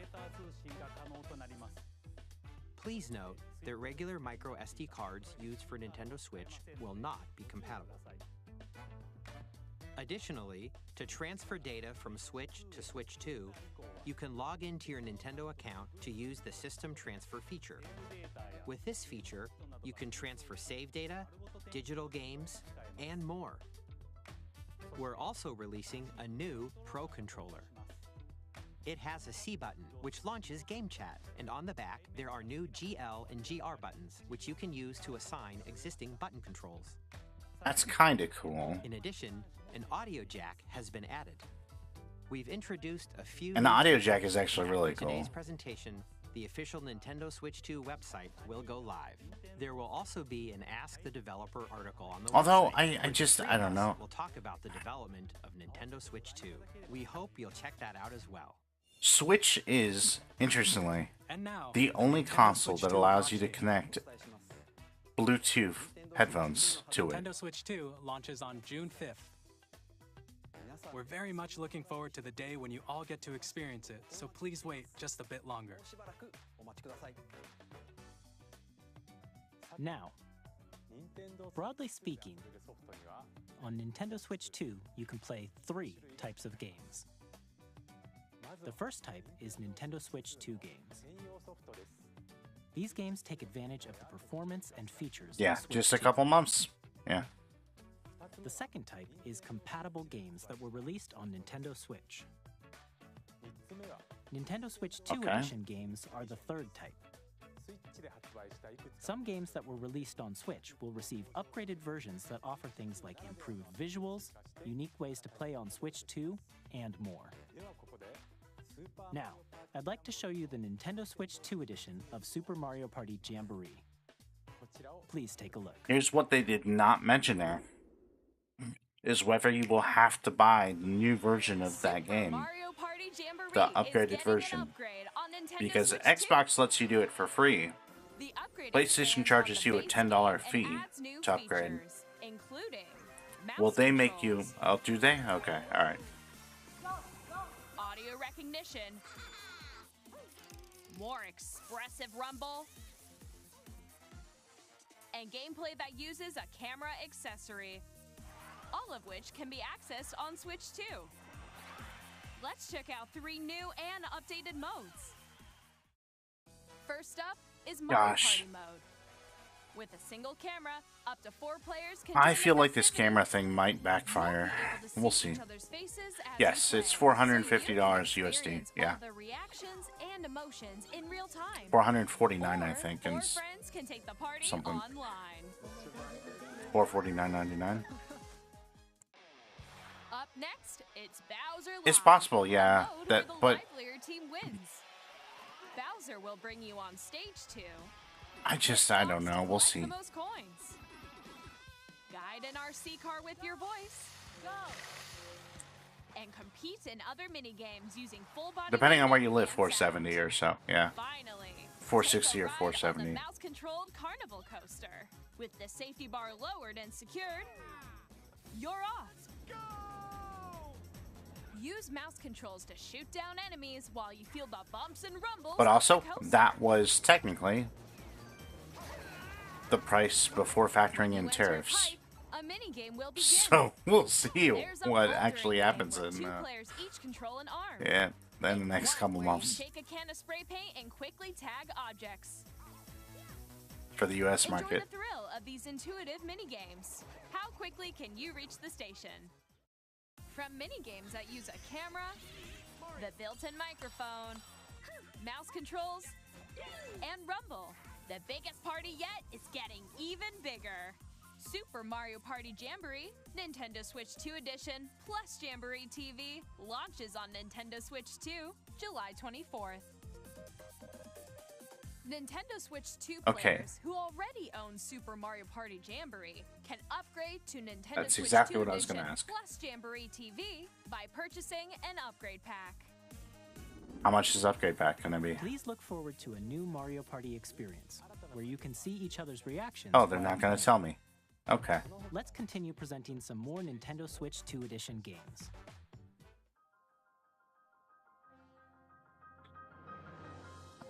Please note that regular micro SD cards used for Nintendo Switch will not be compatible. Additionally, to transfer data from Switch to Switch 2, you can log into your Nintendo account to use the System Transfer feature. With this feature, you can transfer save data, digital games, and more. We're also releasing a new Pro Controller. It has a C button, which launches Game Chat, and on the back, there are new GL and GR buttons, which you can use to assign existing button controls. That's kind of cool. In addition, an audio jack has been added. We've introduced a few. An audio jack is actually really For today's cool. presentation, the official Nintendo Switch 2 website will go live. There will also be an Ask the Developer article on the Although, website. I don't know. We'll talk about the development of Nintendo Switch 2. We hope you'll check that out as well. Switch is, interestingly, And now, the only Nintendo console Switch that 2 allows you to launching. connect Bluetooth headphones to it. Nintendo Switch 2 launches on June 5th. We're very much looking forward to the day when you all get to experience it, so please wait just a bit longer. Now, broadly speaking, on Nintendo Switch 2, you can play 3 types of games. The first type is Nintendo Switch 2 games. These games take advantage of the performance and features of Yeah, Switch just a 2. couple months. Yeah. The second type is compatible games that were released on Nintendo Switch. Nintendo Switch 2 Okay. edition games are the third type. Some games that were released on Switch will receive upgraded versions that offer things like improved visuals, unique ways to play on Switch 2, and more. Now, I'd like to show you the Nintendo Switch 2 edition of Super Mario Party Jamboree. Please take a look. Here's what they did not mention there. Is whether you will have to buy the new version of that game. Mario Party Jamboree The is upgraded getting an version. upgrade on Nintendo Because Switch Xbox lets you do it for free. 2. The upgraded PlayStation stands charges on you the a base $10 game fee and adds new to upgrade. features, including mouse Will they make you... controls, Oh, do they? Okay, alright. audio recognition, more expressive rumble, and gameplay that uses a camera accessory, all of which can be accessed on Switch 2. Let's check out 3 new and updated modes. First up is Mario Gosh. Party mode. With a single camera, up to 4 players can I join feel in like this activity. camera thing might backfire. Able to We'll see see. each other's faces as Yes, you it's play, so you $450 can USD. experience Yeah. all the reactions and emotions in real time. $449, I Or think, 4 and friends can take the party something. online. $449.99. Up next, it's Bowser Live. It's possible, a yeah. mode That, where the but livelier team wins. Bowser will bring you on stage 2. I don't know. We'll see. The most coins. Guide an RC car with your voice. Go. And compete in other mini games using full body. Depending on where movement you live, and 470 sound. or so. Yeah. Finally, 460 take a or ride on 470. the mouse-controlled carnival coaster. With the safety bar lowered and secured, you're off. Use mouse controls to shoot down enemies while you feel the bumps and rumbles. But of also, the coaster. that was technically the price before factoring in You enter tariffs. pipe, a mini game will begin. So we'll see There's a what bouldering actually game happens where in. 2 players each control an arm. Yeah. in the next couple months Shake a can of spray paint and quickly tag objects. for the U.S. Enjoy market. the thrill of these intuitive mini-games. How quickly can you reach the station? From mini-games that use a camera, the built-in microphone, mouse controls, and rumble, the biggest party yet is getting even bigger. Super Mario Party Jamboree, Nintendo Switch 2 Edition, plus Jamboree TV launches on Nintendo Switch 2, July 24th. Nintendo Switch 2 players who already own Super Mario Party Jamboree can upgrade to Nintendo That's Switch exactly 2 what I was Edition gonna ask. plus Jamboree TV by purchasing an upgrade pack. How much is upgrade pack gonna be? Please look forward to a new Mario Party experience, where you can see each other's reactions. Oh, they're while not gonna playing. tell me. Okay. Let's continue presenting some more Nintendo Switch 2 Edition games.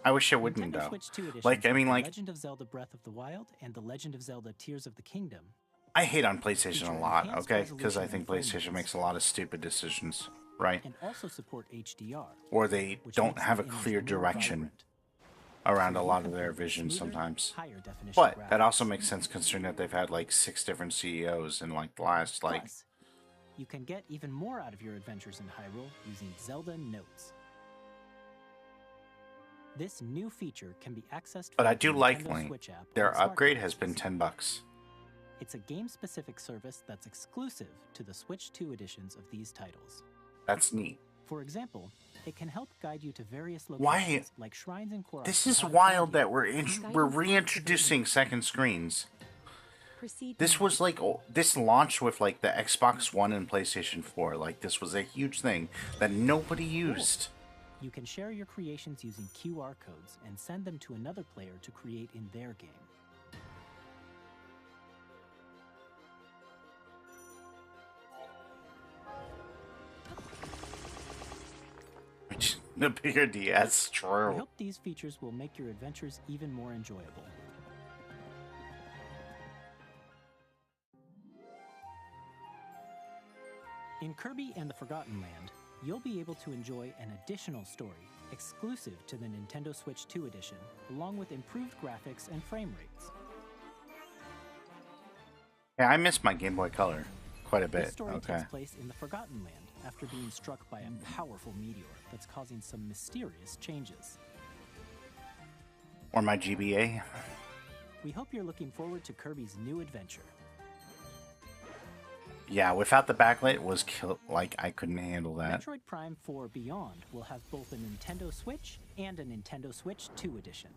I wish it wouldn't Nintendo though. Switch 2 Edition Like, I mean, The like, Legend of Zelda Breath of the Wild and The Legend of Zelda Tears of the Kingdom. I hate on PlayStation a Feature lot, enhanced okay? Because I resolution think and frame PlayStation rates. makes a lot of stupid decisions, right? And also support HDR. Or they which don't makes have the a image clear more direction vibrant. around So a you lot can of their play vision smoother, sometimes. higher definition But that graphics. also makes sense considering that they've had like 6 different CEOs in like the last like Plus, you can get even more out of your adventures in Hyrule using Zelda Notes. This new feature can be accessed But from I do the like Nintendo Link. Switch app Their on smart upgrade has devices. been $10. It's a game-specific service that's exclusive to the Switch 2 editions of these titles. That's neat. For example, it can help guide you to various Why- locations like shrines and Korok. This and is how to wild find that you. we're reintroducing second screens. This was like this launched with like the Xbox One and PlayStation 4. Like this was a huge thing that nobody used. You can share your creations using QR codes and send them to another player to create in their game. The bigger DS, We true. hope these features will make your adventures even more enjoyable. In Kirby and the Forgotten Land, you'll be able to enjoy an additional story exclusive to the Nintendo Switch 2 edition, along with improved graphics and frame rates. Yeah, I miss my Game Boy Color quite a This bit. story Okay. takes place in the Forgotten Land after being struck by a powerful meteor that's causing some mysterious changes. Or my GBA. We hope you're looking forward to Kirby's new adventure. Yeah, without the backlit, it was like I couldn't handle that. Metroid Prime 4 Beyond will have both a Nintendo Switch and a Nintendo Switch 2 edition.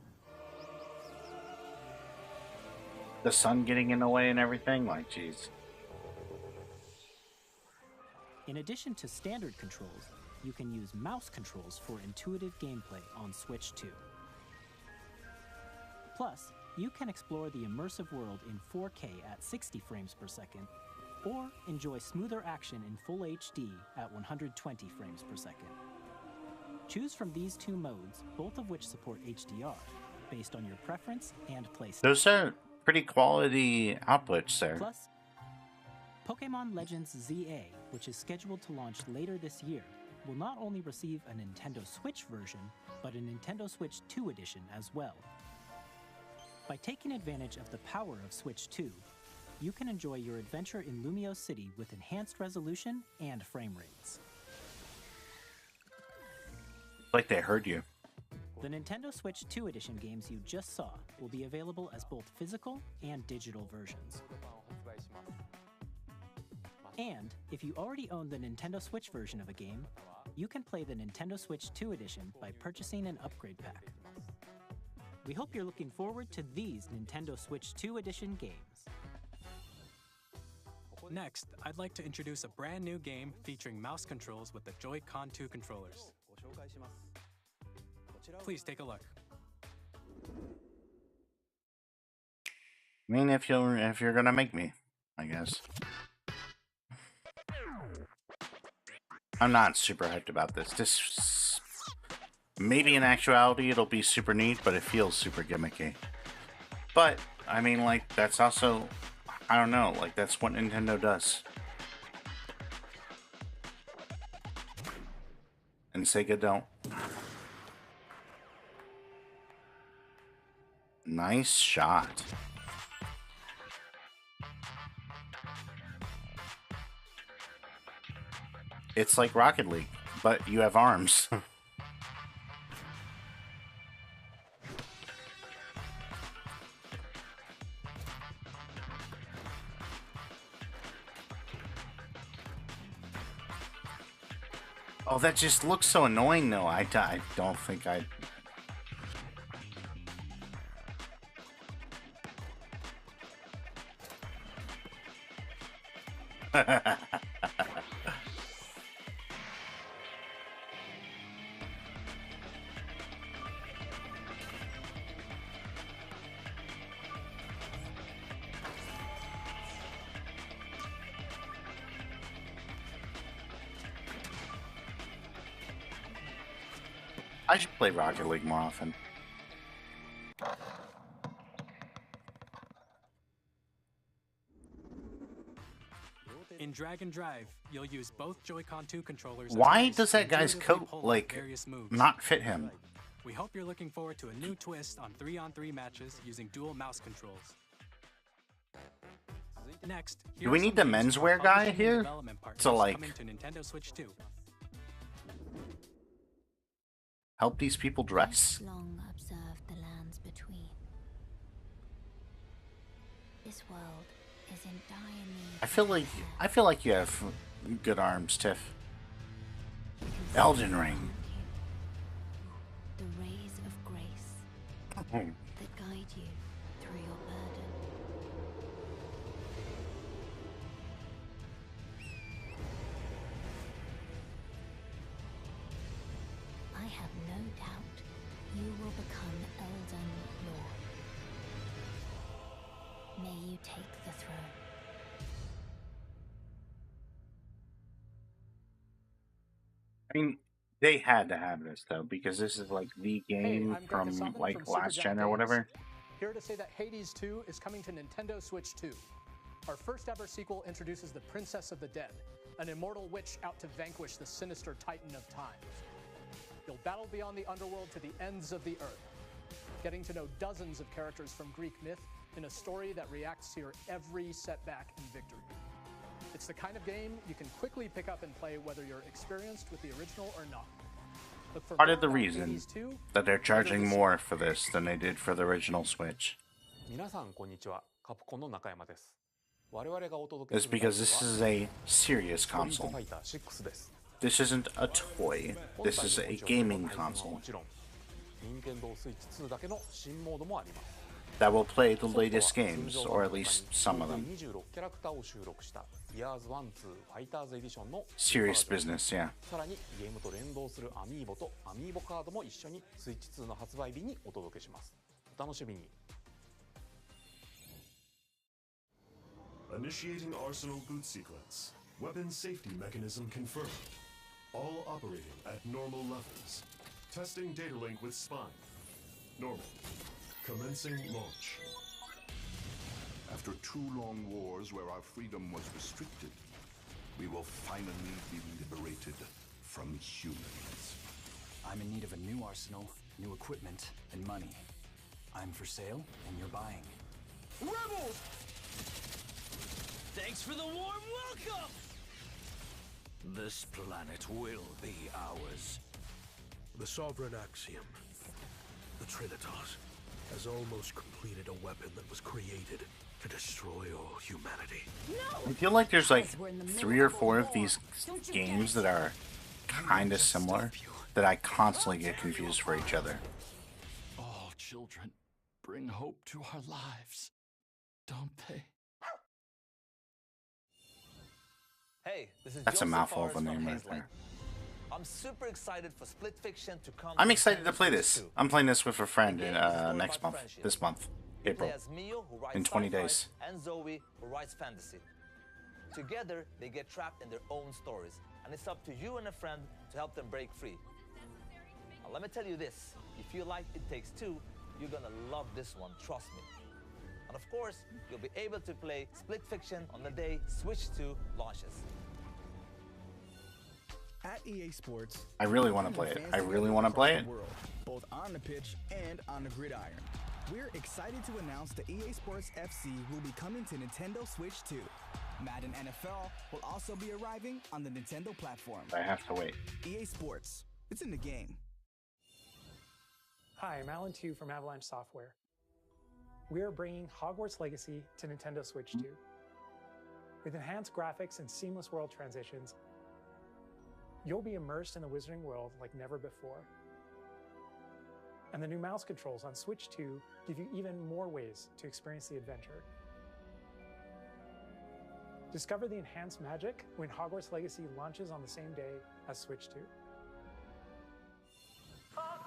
The sun getting in the way and everything, like jeez. In addition to standard controls, you can use mouse controls for intuitive gameplay on Switch 2. Plus, you can explore the immersive world in 4K at 60 frames per second, or enjoy smoother action in Full HD at 120 frames per second. Choose from these two modes, both of which support HDR, based on your preference and playstyle. Those are pretty quality outputs there. Plus, Pokemon Legends ZA, which is scheduled to launch later this year, will not only receive a Nintendo Switch version, but a Nintendo Switch 2 edition as well. By taking advantage of the power of Switch 2, you can enjoy your adventure in Lumio City with enhanced resolution and frame rates. Like they heard you. The Nintendo Switch 2 edition games you just saw will be available as both physical and digital versions. And if you already own the Nintendo Switch version of a game, you can play the Nintendo Switch 2 edition by purchasing an upgrade pack. We hope you're looking forward to these Nintendo Switch 2 edition games. Next, I'd like to introduce a brand new game featuring mouse controls with the Joy-Con 2 controllers. Please take a look. I mean, if you're gonna make me, I guess. I'm not super hyped about this. This maybe in actuality it'll be super neat, but it feels super gimmicky. But I mean, like that's also, I don't know, like that's what Nintendo does. And Sega don't. Nice shot. It's like Rocket League, but you have arms. Oh, that just looks so annoying, though. I don't think I... I should play Rocket League more often. In Drag and Drive, you'll use both Joy-Con 2 controllers. Why does that guy's coat, like, not fit him? We hope you're looking forward to a new twist on 3-on-3 matches using dual mouse controls. Next, do we need the menswear guy here to, like, to Nintendo Switch 2. help these people dress? Long observed the lands between. This world is in dire need. I feel like you have good arms, Tiff. Elden Ring. The rays of grace that guide you through your burden. I have no doubt you will become Elden Lord. May you take the throne. I mean, they had to have this, though, because this is, like, the game from, like, last gen or whatever. Here to say that Hades 2 is coming to Nintendo Switch 2. Our first ever sequel introduces the Princess of the Dead, an immortal witch out to vanquish the sinister Titan of Time. You'll battle beyond the underworld to the ends of the earth, getting to know dozens of characters from Greek myth in a story that reacts to your every setback and victory. It's the kind of game you can quickly pick up and play whether you're experienced with the original or not. Part of the reason that they're charging more for this than they did for the original Switch is because this is a serious console. This isn't a toy. This is a gaming console that will play the latest games, or at least some of them. Serious business, yeah. Initiating Arsenal boot sequence. Weapon safety mechanism confirmed. All operating at normal levels. Testing data link with spine. Normal. Commencing launch. After 2 long wars where our freedom was restricted, we will finally be liberated from humans. I'm in need of a new arsenal, new equipment, and money. I'm for sale, and you're buying. Rebels! Thanks for the warm welcome! This planet will be ours. The Sovereign Axiom, the Trinitas, has almost completed a weapon that was created to destroy all humanity. I feel like there's like 3 or 4 of these games that are kind of similar that I constantly get confused for each other. All children bring hope to our lives, don't they? Hey, this is That's a Joseph mouthful of a Forrest name from right Hazelight. there. I'm super excited for Split Fiction to come. I'm excited to play this. I'm playing this with a friend in next month, this month, You April, play as Mio, who writes in 20 sci-fi, days. and Zoe, who writes fantasy. Together, they get trapped in their own stories, and it's up to you and a friend to help them break free. Now, let me tell you this: if you like It Takes Two, you're gonna love this one, trust me. And of course, you'll be able to play Split Fiction on the day Switch 2 launches. At EA Sports, I really want to play it. I really want to play it. World, both on the pitch and on the gridiron. We're excited to announce that EA Sports FC will be coming to Nintendo Switch 2. Madden NFL will also be arriving on the Nintendo platform. I have to wait. EA Sports, it's in the game. Hi, I'm Alan Tu from Avalanche Software. We are bringing Hogwarts Legacy to Nintendo Switch 2. With enhanced graphics and seamless world transitions, you'll be immersed in the Wizarding world like never before. And the new mouse controls on Switch 2 give you even more ways to experience the adventure. Discover the enhanced magic when Hogwarts Legacy launches on the same day as Switch 2.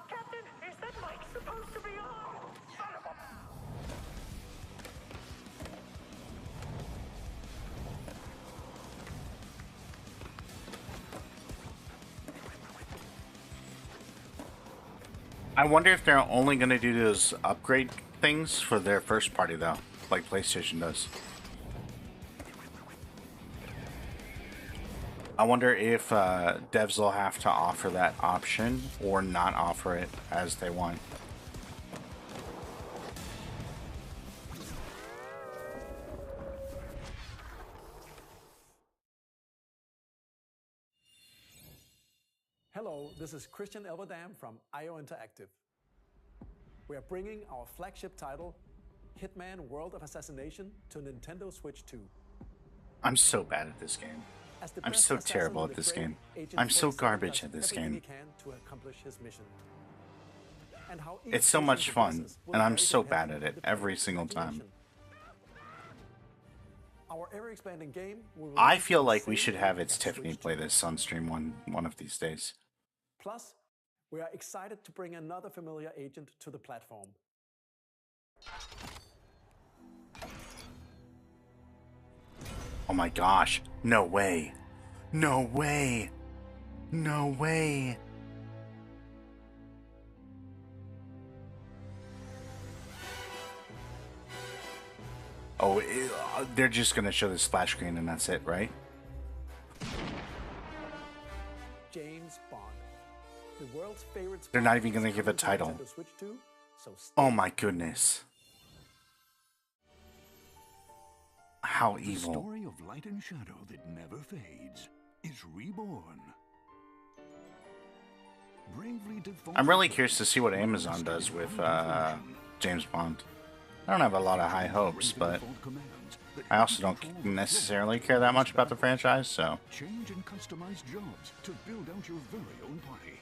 Captain, is that mic supposed to be on? Son of a... I wonder if they're only going to do those upgrade things for their first party, though, like PlayStation does. I wonder if devs will have to offer that option or not offer it as they want. Hello, this is Christian Elverdam from IO Interactive. We are bringing our flagship title, Hitman World of Assassination, to Nintendo Switch 2. I'm so bad at this game. I'm so terrible at this game. I'm so garbage at this game. It's so much fun, and I'm so bad at it every single time. Our ever-expanding game will I feel like we should have It's Tiffany play this on stream one of these days. Plus, we are excited to bring another familiar agent to the platform. Oh my gosh. No way. No way. No way. Oh, they're just going to show the splash screen and that's it, right? James Bond. The world's favorite. They're not even going to give a title. Oh my goodness. How evil. The story of light and shadow that never fades is reborn. Bravely default. I'm really curious to see what Amazon does with James Bond. I don't have a lot of high hopes, but I also don't necessarily care that much about the franchise, so. Change and customize jobs to build out your very own party.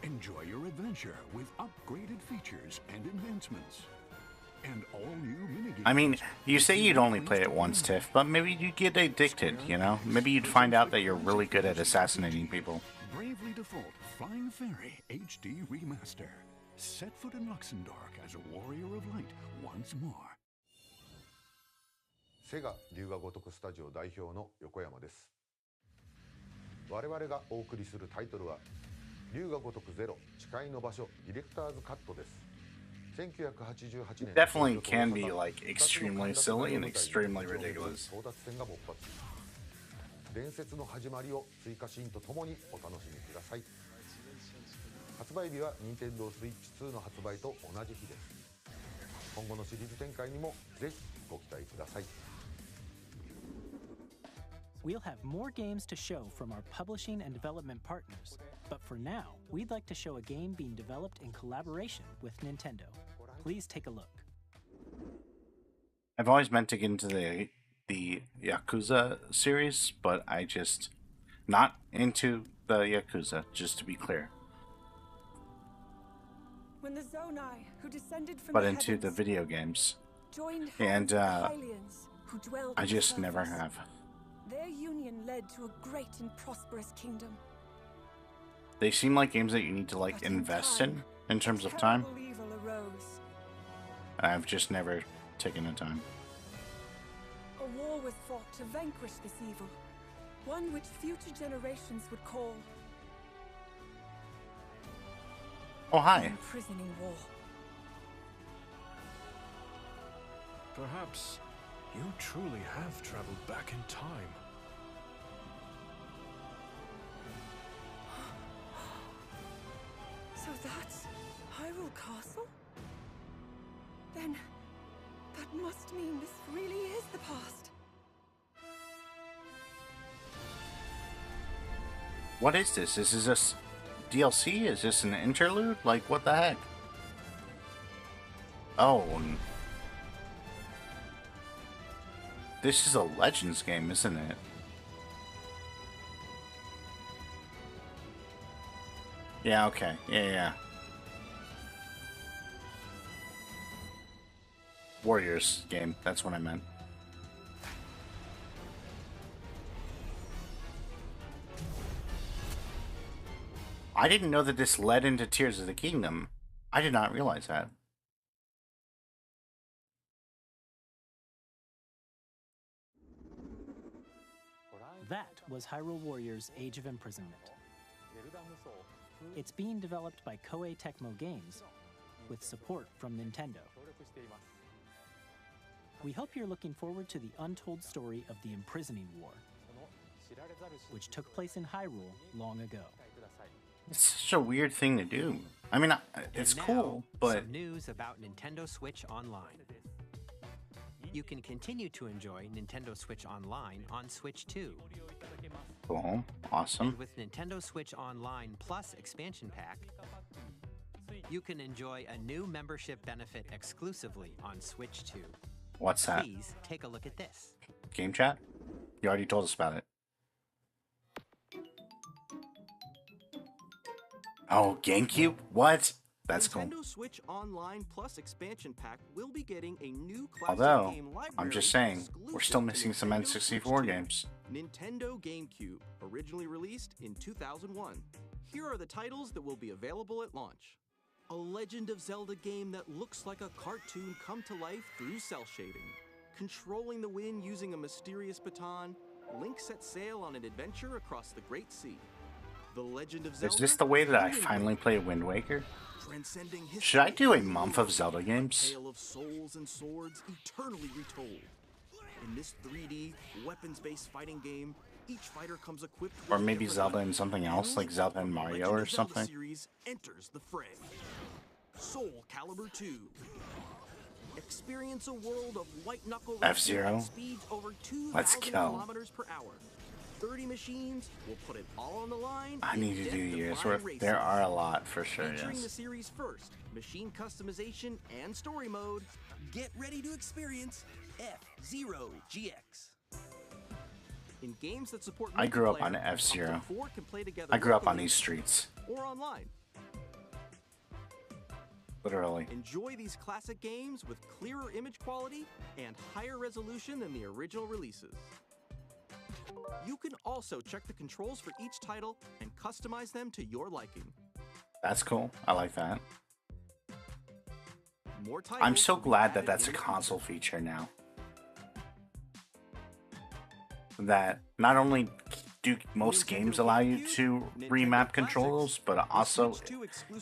Enjoy your adventure with upgraded features and enhancements. And all new minigames. I mean, you say you'd only play it once, Tiff, but maybe you'd get addicted, you know? Maybe you'd find out that you're really good at assassinating people. Bravely Default Flying Fairy HD Remaster. Set foot in Luxembourg as a warrior of light once more. セガ龍が如くスタジオ代表の横山です。我々がお送りするタイトルは龍が如くゼロ誓いの場所ディレクターズカットです。 Definitely can be like extremely silly and extremely ridiculous. 伝説の始まりを追加シーンとともにお楽しみください。発売日は Nintendo Switch 2の発売と同じ日です。今後のシリーズ展開にもぜひご期待ください。 We'll have more games to show from our publishing and development partners, but for now, we'd like to show a game being developed in collaboration with Nintendo. Please take a look. I've always meant to get into the Yakuza series, but I just not into the Yakuza, just to be clear. When the Zonai, who descended from But into the video games. And I just never have. Their union led to a great and prosperous kingdom. They seem like games that you need to like invest in terms of time. Evil arose. I've just never taken the time. A war was fought to vanquish this evil, one which future generations would call Oh, hi. an imprisoning war. Perhaps you truly have traveled back in time. That's Hyrule Castle? Then that must mean this really is the past. What is this? Is this DLC? Is this an interlude? Like, what the heck? Oh. This is a Legends game, isn't it? Yeah, okay. Yeah. Warriors game, that's what I meant. I didn't know that this led into Tears of the Kingdom. I did not realize that. That was Hyrule Warriors Age of Imprisonment. It's being developed by Koei Tecmo Games with support from Nintendo. We hope you're looking forward to the untold story of the Imprisoning War, which took place in Hyrule long ago. It's such a weird thing to do. I mean, it's cool, but... Some news about Nintendo Switch Online. You can continue to enjoy Nintendo Switch Online on Switch 2. Cool. Awesome. And with Nintendo Switch Online Plus expansion pack, you can enjoy a new membership benefit exclusively on Switch 2. What's that? Please take a look at this. Game chat? You already told us about it. Oh, GameCube? What? That's cool. Nintendo Switch Online Plus expansion pack will be getting a new classic Although, game library. I'm just saying, we're still missing some N64 games. Nintendo GameCube, originally released in 2001. Here are the titles that will be available at launch. A Legend of Zelda game that looks like a cartoon come to life through cell shading. Controlling the wind using a mysterious baton, Link sets sail on an adventure across the Great Sea. The Legend of Zelda. Is this the way that I finally play Wind Waker? Should I do a month of Zelda games? Tale of souls and swords eternally retold. In this 3D weapons-based fighting game, each fighter comes equipped with Or maybe Zelda and something else, like Zelda and Mario or something? series enters the fray. Soul Calibur 2. Experience a world of white-knuckle F-Zero. speeds over 2,000 Let's go. kilometers per hour. 30 machines will put it all on the line. I need to do years worth. There are a lot for sure, Featuring the yes. series first, machine customization and story mode. Get ready to experience F-Zero GX. In games that support I grew up on multiplayer, F-Zero. up to 4 can play together I grew up on locally these streets. or online. Literally. Enjoy these classic games with clearer image quality and higher resolution than the original releases. You can also check the controls for each title and customize them to your liking. That's cool. I like that. More titles I'm so will be glad that added that's a in the console feature now. That not only do most games allow you to remap controls, but also,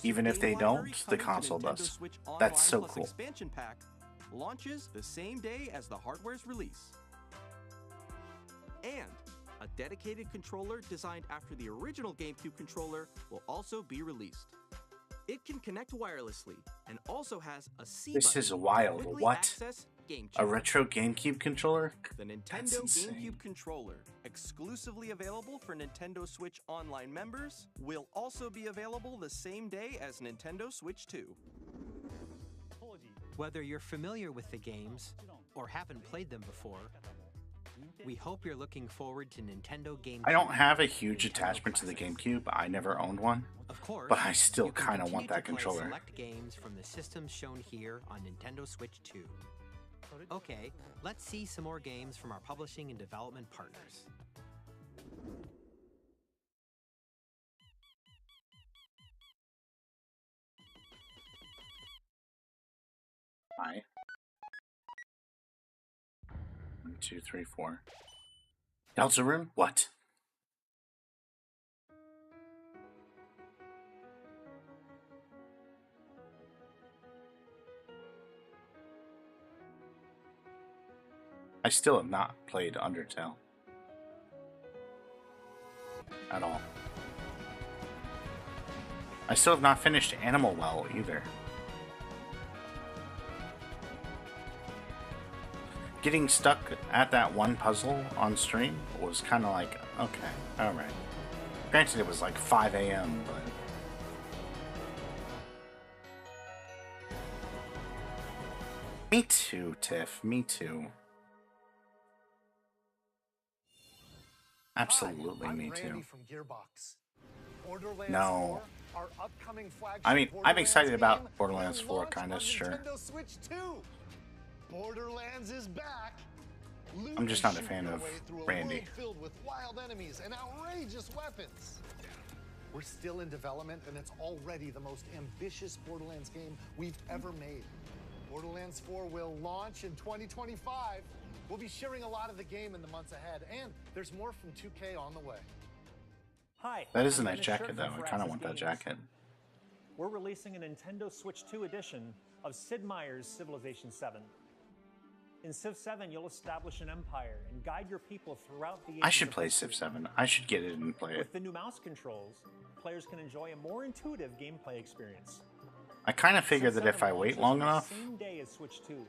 even if they don't, the console does. That's so cool. Expansion pack launches the same day as the hardware's release. And a dedicated controller designed after the original GameCube controller will also be released. It can connect wirelessly and also has a C This button is to wild. quickly What? access Game A Chat. retro GameCube controller? The That's Nintendo insane. GameCube controller, exclusively available for Nintendo Switch Online members, will also be available the same day as Nintendo Switch 2. Whether you're familiar with the games or haven't played them before, we hope you're looking forward to Nintendo GameCube. I don't have a huge attachment to the GameCube. I never owned one. Of course, But I still you can kind of want continue that to play controller. Select games from the systems shown here on Nintendo Switch 2. Okay, let's see some more games from our publishing and development partners. Hi. 1, 2, 3, 4. Deltarune? What? I still have not played Undertale. At all. I still have not finished Animal Well either. Getting stuck at that one puzzle on stream was kind of like, okay, alright. Granted, it was like 5 a.m., but... Me too, Tiff. Me too. Absolutely, me too. No. I mean, I'm excited about Borderlands 4, kind of, sure. Borderlands is back. I'm just not a fan of Randy. Filled with wild enemies and outrageous weapons. We're still in development, and it's already the most ambitious Borderlands game we've ever made. Borderlands 4 will launch in 2025. We'll be sharing a lot of the game in the months ahead, and there's more from 2K on the way. Hi. That is a nice jacket, though. I kind of want that jacket. We're releasing a Nintendo Switch 2 edition of Sid Meier's Civilization 7. In Civ 7, you'll establish an empire and guide your people throughout the I should play Civ 7. I should get it and play it. With the new mouse controls, players can enjoy a more intuitive gameplay experience. I kind of figure that if I wait long enough... Same day as Switch 2.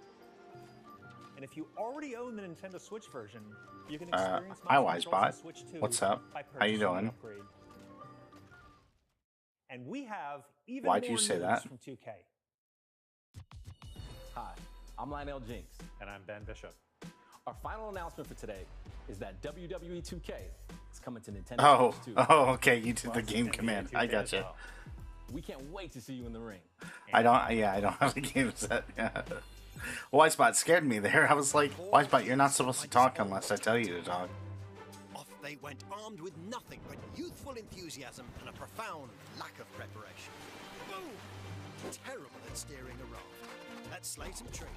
And if you already own the Nintendo Switch version, you can experience hi, mouse controls Wisebot. on Switch 2 What's up? by How you purchasing an doing? upgrade. And we have even Why'd more you say news that? from 2K. Hi, I'm Lionel Jinks. And I'm Ben Bishop. Our final announcement for today is that WWE 2K is coming to Nintendo Switch 2. Oh, okay, you did the game command. I gotcha. We can't wait to see you in the ring. I don't have the game set. Yeah. Wisebot scared me there. I was like, Wisebot, you're not supposed to talk unless I tell you to talk. Off they went armed with nothing but youthful enthusiasm and a profound lack of preparation. Boom! Terrible at steering a raft. Let's slay some trees.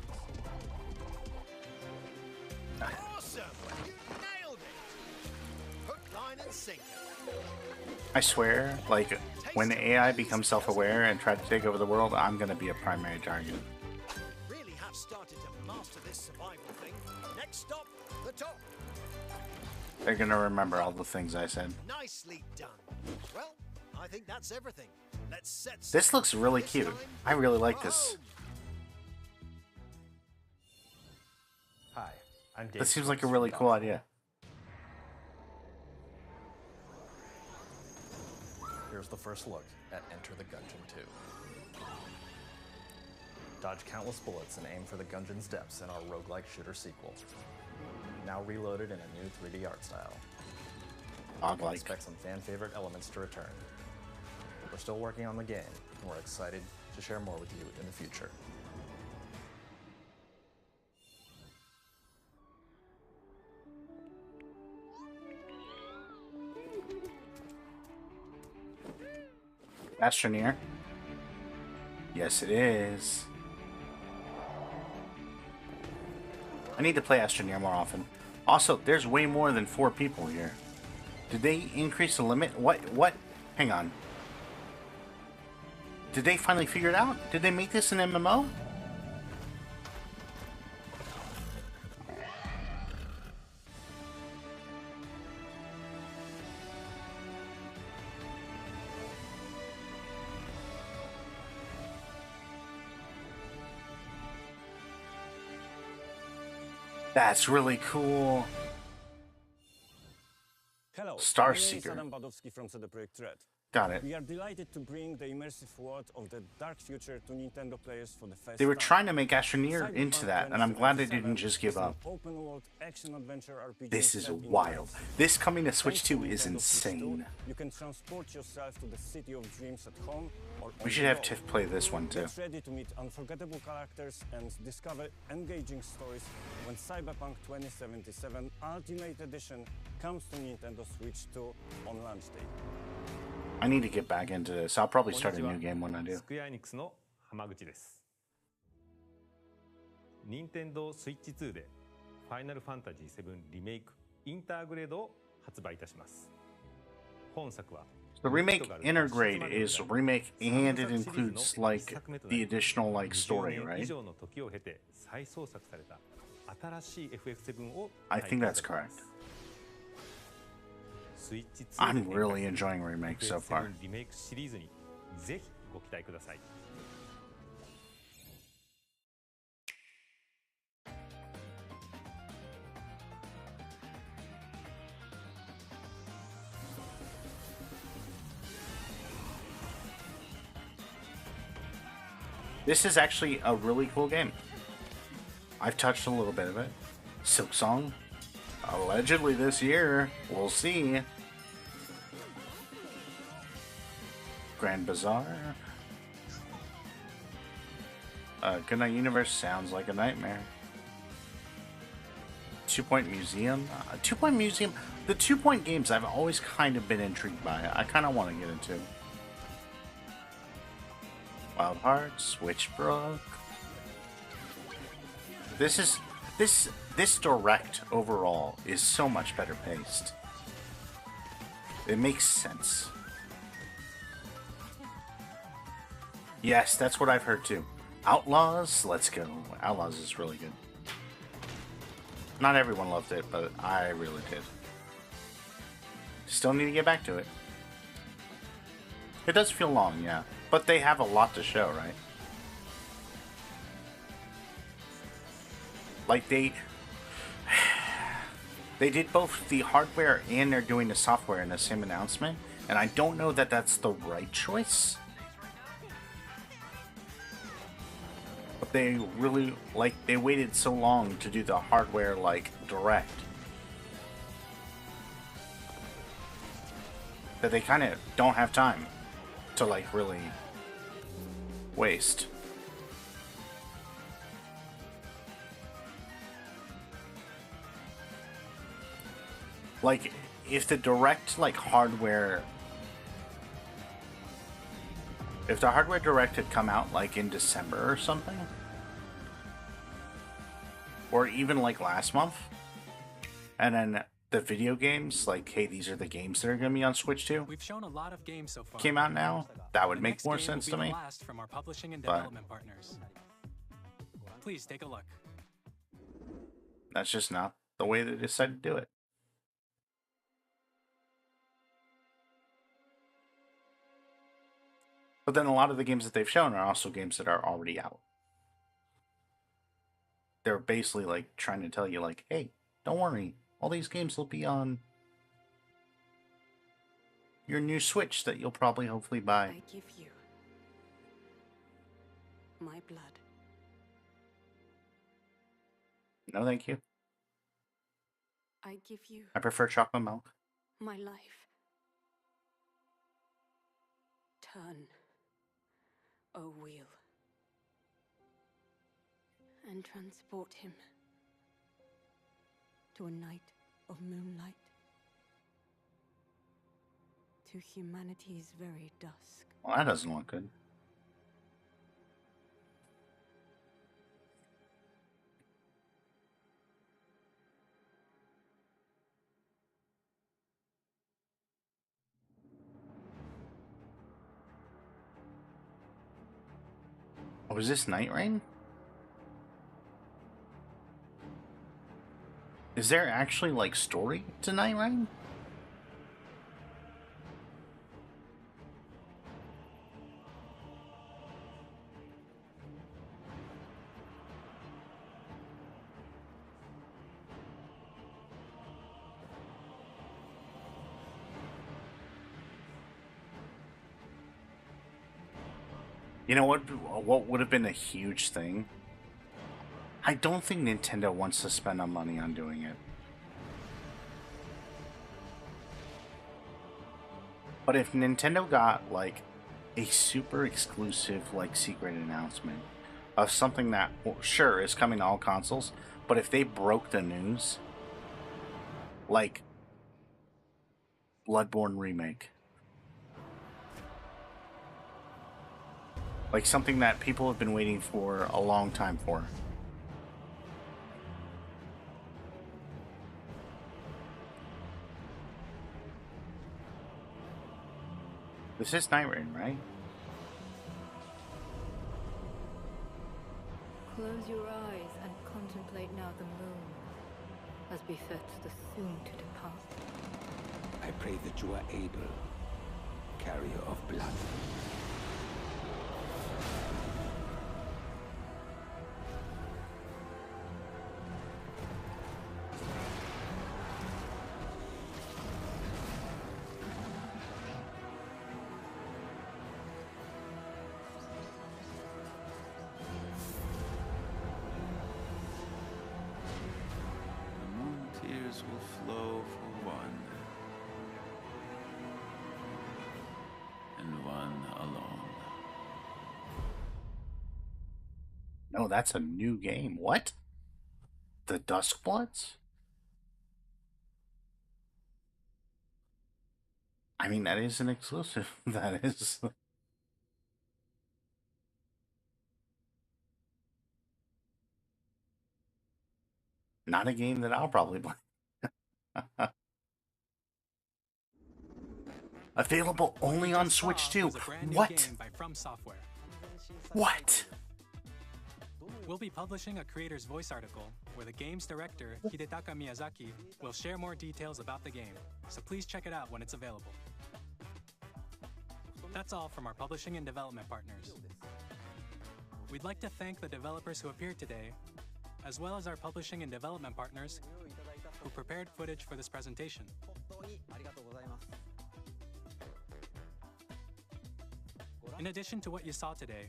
Awesome! You nailed it! Hook, line, and sinker. I swear, like, when the AI becomes self-aware and try to take over the world, I'm gonna be a primary target. Really have started to master this survival thing. Next stop, the top. They're gonna remember all the things I said. Nicely done. Well, I think that's everything. Let's set. This looks really cute. I really like this. Hi, I'm Dave. This seems like a really cool idea. Here's the first look at Enter the Gungeon 2. Dodge countless bullets and aim for the Gungeon's depths in our roguelike shooter sequel. Now reloaded in a new 3D art style. Expect some fan-favorite elements to return. We're still working on the game, and we're excited to share more with you in the future. Astroneer. Yes, it is. I need to play Astroneer more often. Also, there's way more than 4 people here. Did they increase the limit? What? Hang on. Did they finally figure it out? Did they make this an MMO? That's really cool. Hello, Star my name is Seeker. Adam Badowski from CD Projekt Red. Got it. We are delighted to bring the immersive world of the dark future to Nintendo players for the first They were time. trying to make Astroneer into that, and I'm glad they didn't just give up. Open world action adventure RPG This is set in wild. Paris. This coming to Switch Thanks to 2 is Nintendo Switch 2, insane. You can transport yourself to the city of dreams at home or We on should the have go. Tiff play this one too. Get ready to meet unforgettable characters and discover engaging stories when Cyberpunk 2077 Ultimate Edition comes to Nintendo Switch 2 on launch day. I need to get back into this. I'll probably start a new game when I do. スクエアエニックスの浜口です。任天堂スイッチ2でファイナルファンタジー7リメイクインターグレードを発売いたします。本作は The remake Intergrade is a remake and it includes like the additional like story, 20年以 right? 上の時を経て再創作された新しい FF7 を I think that's correct. I'm really enjoying remakes so far. リメイクシリーズにぜひご期待ください。This is actually a really cool game. I've touched a little bit of it. Silk Song, allegedly this year. We'll see. Grand Bazaar. Goodnight Universe sounds like a nightmare. 2 Point Museum. 2 Point Museum. The 2 Point games I've always kind of been intrigued by. I kind of want to get into. Wild Hearts, Witchbrook. This direct overall is so much better paced. It makes sense. Yes, that's what I've heard too. Outlaws, let's go. Outlaws is really good. Not everyone loved it, but I really did. Still need to get back to it. It does feel long, yeah. But they have a lot to show, right? Like they did both the hardware and they're doing the software in the same announcement, and I don't know that that's the right choice. But they really, like, they waited so long to do the hardware, like, direct, that they kind of don't have time to, like, really waste. Like, if the direct, like, hardware... If the hardware direct had come out, like, in December or something, or even, like, last month, and then the video games, like, hey, these are the games that are going to be on Switch 2, We've shown a lot of games so far. came out now, that would The make next more game sense will to be me. the last from our publishing and But development partners. Please take a look. that's just not the way they decided to do it. But then a lot of the games that they've shown are also games that are already out. They're basically like trying to tell you, like, hey, don't worry, all these games will be on your new Switch that you'll probably hopefully buy. I give you my blood. No, thank you. I give you I prefer chocolate milk. my life. Turn a wheel and transport him to a night of moonlight, to humanity's very dusk. Well, that doesn't look good. Oh, is this Night Rain? Is there actually, like, story to Night Rain? You know what would have been a huge thing? I don't think Nintendo wants to spend the money on doing it. But if Nintendo got, like, a super exclusive, like, secret announcement of something that, well, sure, is coming to all consoles, but if they broke the news, like, Bloodborne Remake, like something that people have been waiting for a long time for. This is Night Rain, right? Close your eyes and contemplate now the moon, as befits the soon to depart. I pray that you are able, carrier of blood. No, that's a new game. What? The Duskbloods? I mean, that is an exclusive. That is. Not a game that I'll probably play. Available only on Switch 2. What? What? We'll be publishing a creator's voice article where the game's director, Hidetaka Miyazaki, will share more details about the game, so please check it out when it's available. That's all from our publishing and development partners. We'd like to thank the developers who appeared today, as well as our publishing and development partners who prepared footage for this presentation. In addition to what you saw today,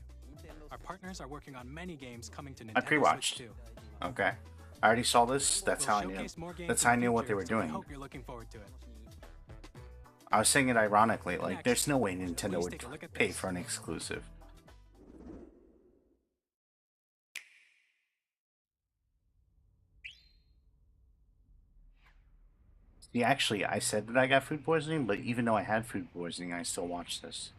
our partners are working on many games coming to Nintendo I pre-watched. Switch 2. Okay. I already saw this. That's how I knew. That's how I knew what they were doing. I hope you're looking forward to it. I was saying it ironically, like, there's no way Nintendo would pay for an exclusive. See, actually, I said that I got food poisoning, but even though I had food poisoning, I still watched this.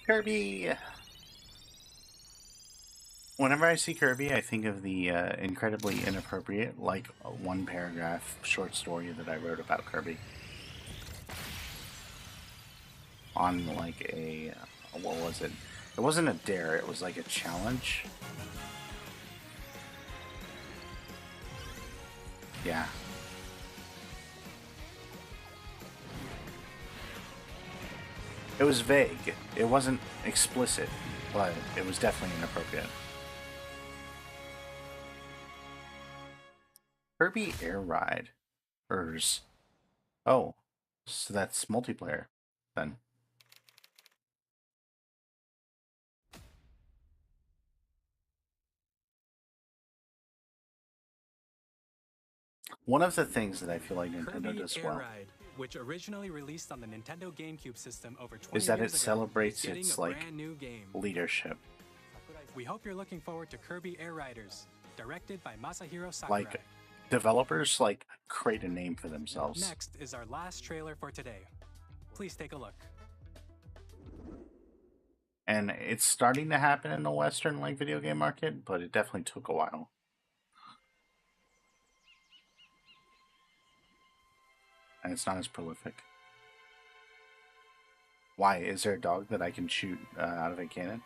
Kirby! Whenever I see Kirby, I think of the incredibly inappropriate, like, one-paragraph short story that I wrote about Kirby. On, like, a... what was it? It wasn't a dare, it was like a challenge. Yeah. It was vague. It wasn't explicit, but it was definitely inappropriate. Kirby Air Ride. ERS. Oh, so that's multiplayer, then. One of the things that I feel like Nintendo Kirby does Air well Ride, which originally released on the Nintendo GameCube system over 20 is that years it ago, celebrates is getting its, a like, brand new game. leadership. We hope you're looking forward to Kirby Air Riders, directed by Masahiro Sakurai. Like, developers, like, create a name for themselves. Next is our last trailer for today. Please take a look. And it's starting to happen in the Western, like, video game market, but it definitely took a while. And it's not as prolific. Why? Is there a dog that I can shoot out of a cannon?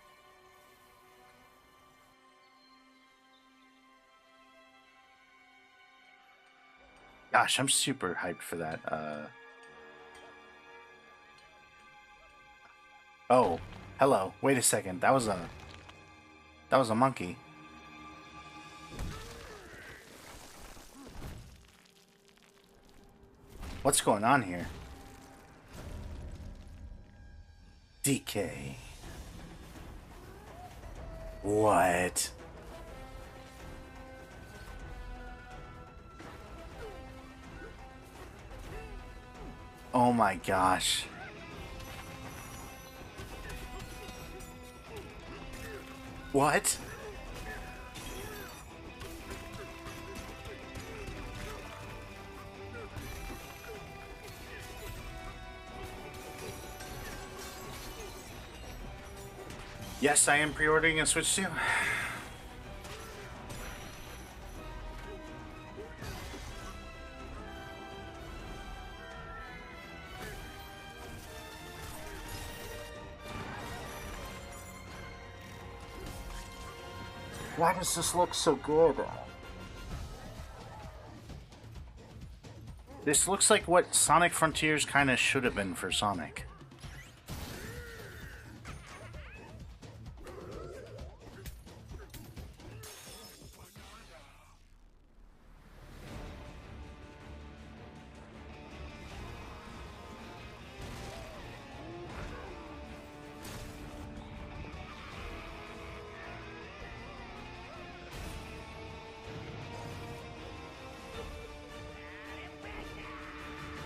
Gosh, I'm super hyped for that. Oh, hello. Wait a second. That was a monkey. What's going on here? DK. What? Oh my gosh. What? Yes, I am pre-ordering a Switch 2. Why does this look so good? This looks like what Sonic Frontiers kind of should have been for Sonic.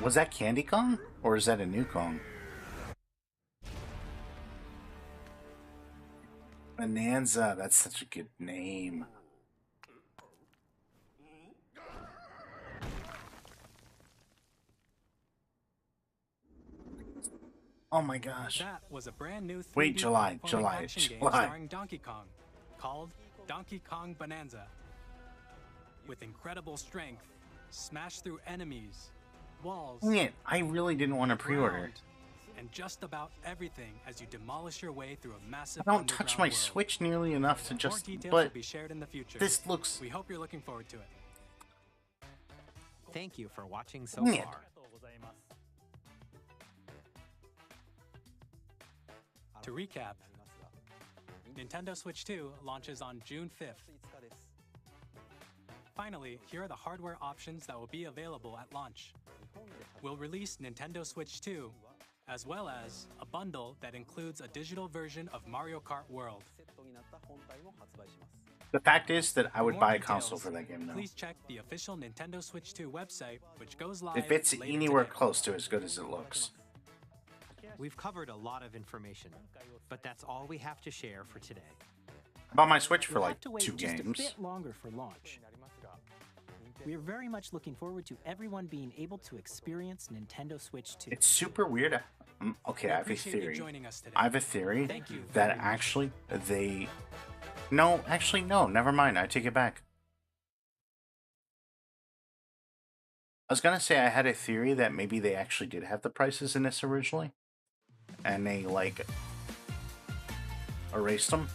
Was that Candy Kong? Or is that a new Kong? Bonanza, that's such a good name. Oh my gosh. That was a brand new 3D Wait, July, action game July. starring Donkey Kong, called Donkey Kong Bonanza. With incredible strength, smash through enemies, walls, Dang it, I really didn't want to pre-order. ground, and just about everything as you demolish your way through a massive I don't touch my underground world. Switch nearly enough to More just, details but will be shared in the future. this looks... We hope you're looking forward to it. Thank you for watching so Dang it. far. To recap, Nintendo Switch 2 launches on June 5th. Finally, here are the hardware options that will be available at launch. We'll release Nintendo Switch 2, as well as a bundle that includes a digital version of Mario Kart World. The fact is that I would For buy more a console details, for that game now. Please check the official Nintendo Switch 2 website, which goes live If it's later anywhere today. close to as good as it looks. We've covered a lot of information, but that's all we have to share for today. I bought my Switch for We'll like have to wait 2 just games. a bit longer for launch. We are very much looking forward to everyone being able to experience Nintendo Switch 2. It's super weird. Okay, We I have a appreciate you theory. joining us today. I have a theory Thank you that very much. actually they... No, actually, no. Never mind. I take it back. I was gonna say I had a theory that maybe they actually did have the prices in this originally. And they, like, erased them.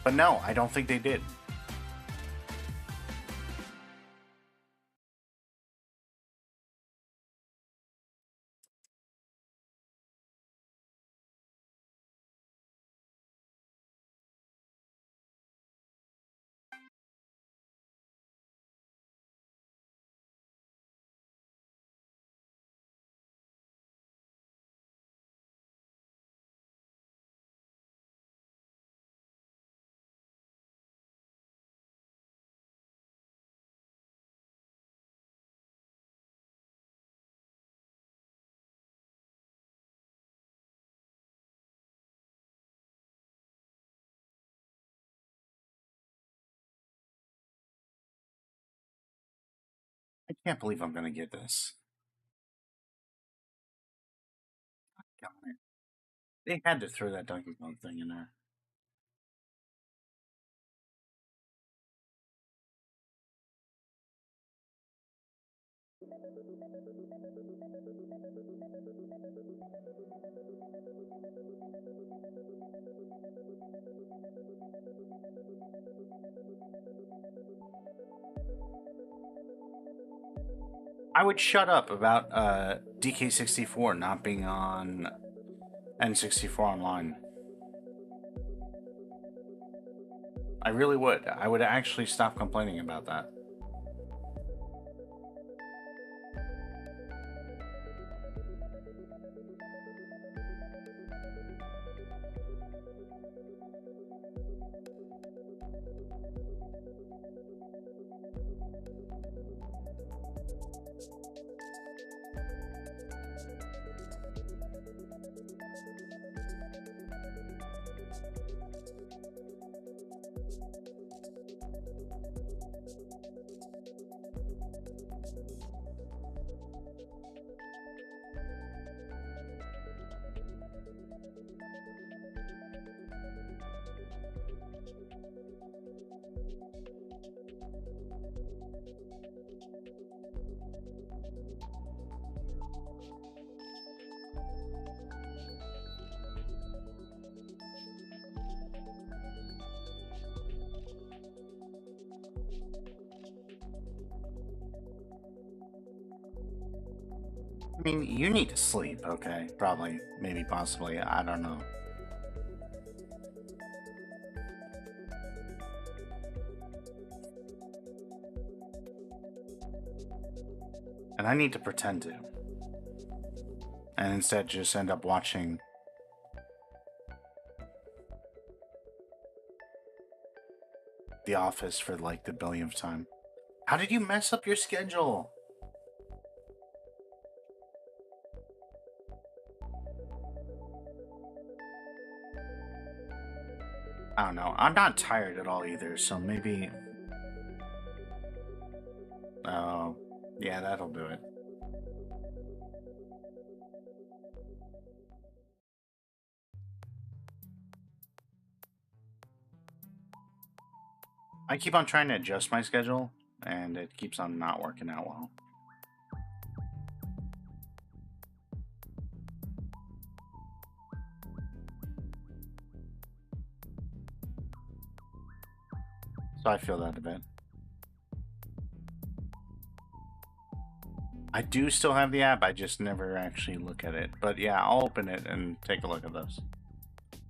But no, I don't think they did. I can't believe I'm gonna get this. God. They had to throw that Donkey Kong thing in there. I would shut up about DK64 not being on N64 Online. I really would. I would actually stop complaining about that. I mean, you need to sleep, okay? Probably, maybe, possibly, I don't know. And I need to pretend to. And instead just end up watching The Office for like the billionth time. How did you mess up your schedule? I don't know. I'm not tired at all either, so maybe... Oh, yeah, that'll do it. I keep on trying to adjust my schedule, and it keeps on not working out well. So I feel that a bit. I do still have the app, I just never actually look at it. But yeah, I'll open it and take a look at this.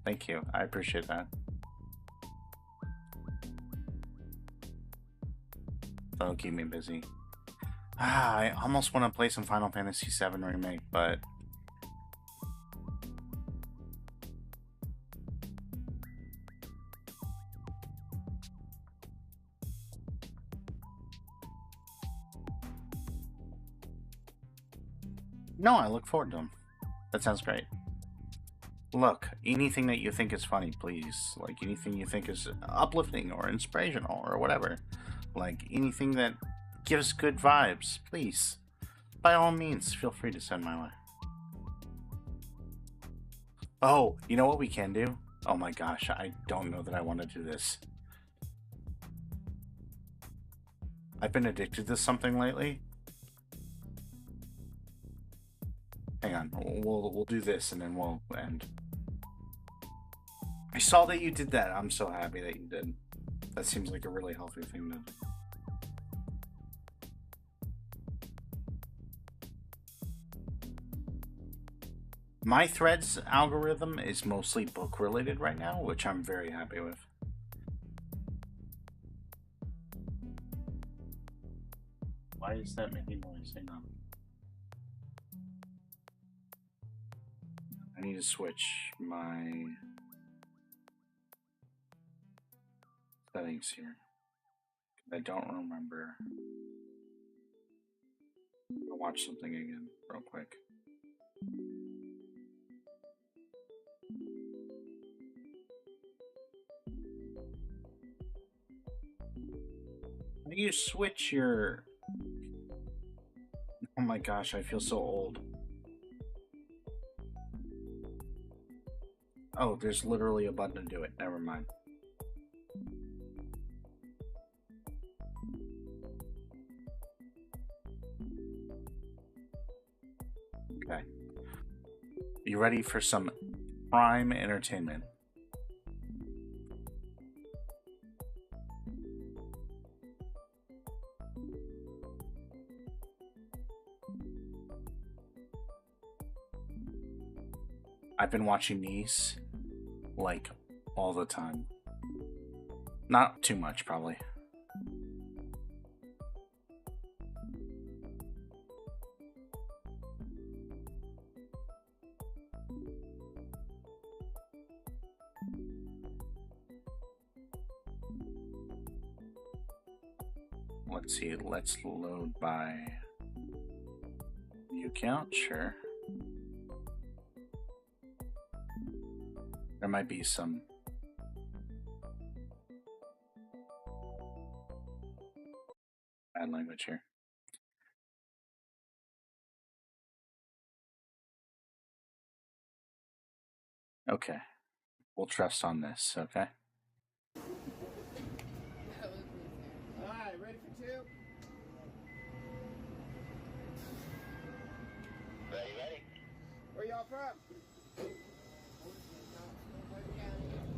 Thank you, I appreciate that. That'll keep me busy. I almost want to play some Final Fantasy VII Remake, but... No, I look forward to them. That sounds great. Look, anything that you think is funny, please. Like, anything you think is uplifting or inspirational or whatever. Like, anything that gives good vibes, please. By all means, feel free to send my way. Oh, you know what we can do? Oh my gosh, I don't know that I want to do this. I've been addicted to something lately. Hang on, we'll do this and then we'll end. I saw that you did that. I'm so happy that you did. That seems like a really healthy thing to do. My Threads algorithm is mostly book related right now, which I'm very happy with. Why is that making noise? Hang on. I need to switch my settings here. I don't remember. I'll watch something again real quick. How do you switch your... Oh my gosh, I feel so old. Oh, there's literally a button to do it. Never mind. Okay. You ready for some prime entertainment? I've been watching these like all the time. Not too much, probably. Let's see, let's load by view count, sure. There might be some bad language here. Okay, we'll trust on this, okay? Alright, ready for two? Ready. Where y'all from?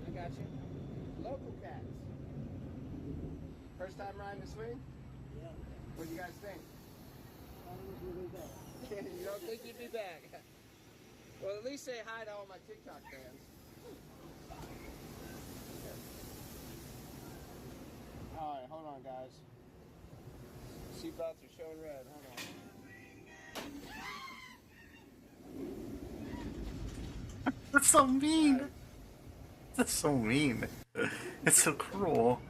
I got you. Local cats. First time riding the swing? Yeah. What do you guys think? You don't think you'd be back? Well, at least say hi to all my TikTok fans. Alright, hold on, guys. Seatbelts are showing red. Hold on. That's so mean. That's so mean. It's so cruel.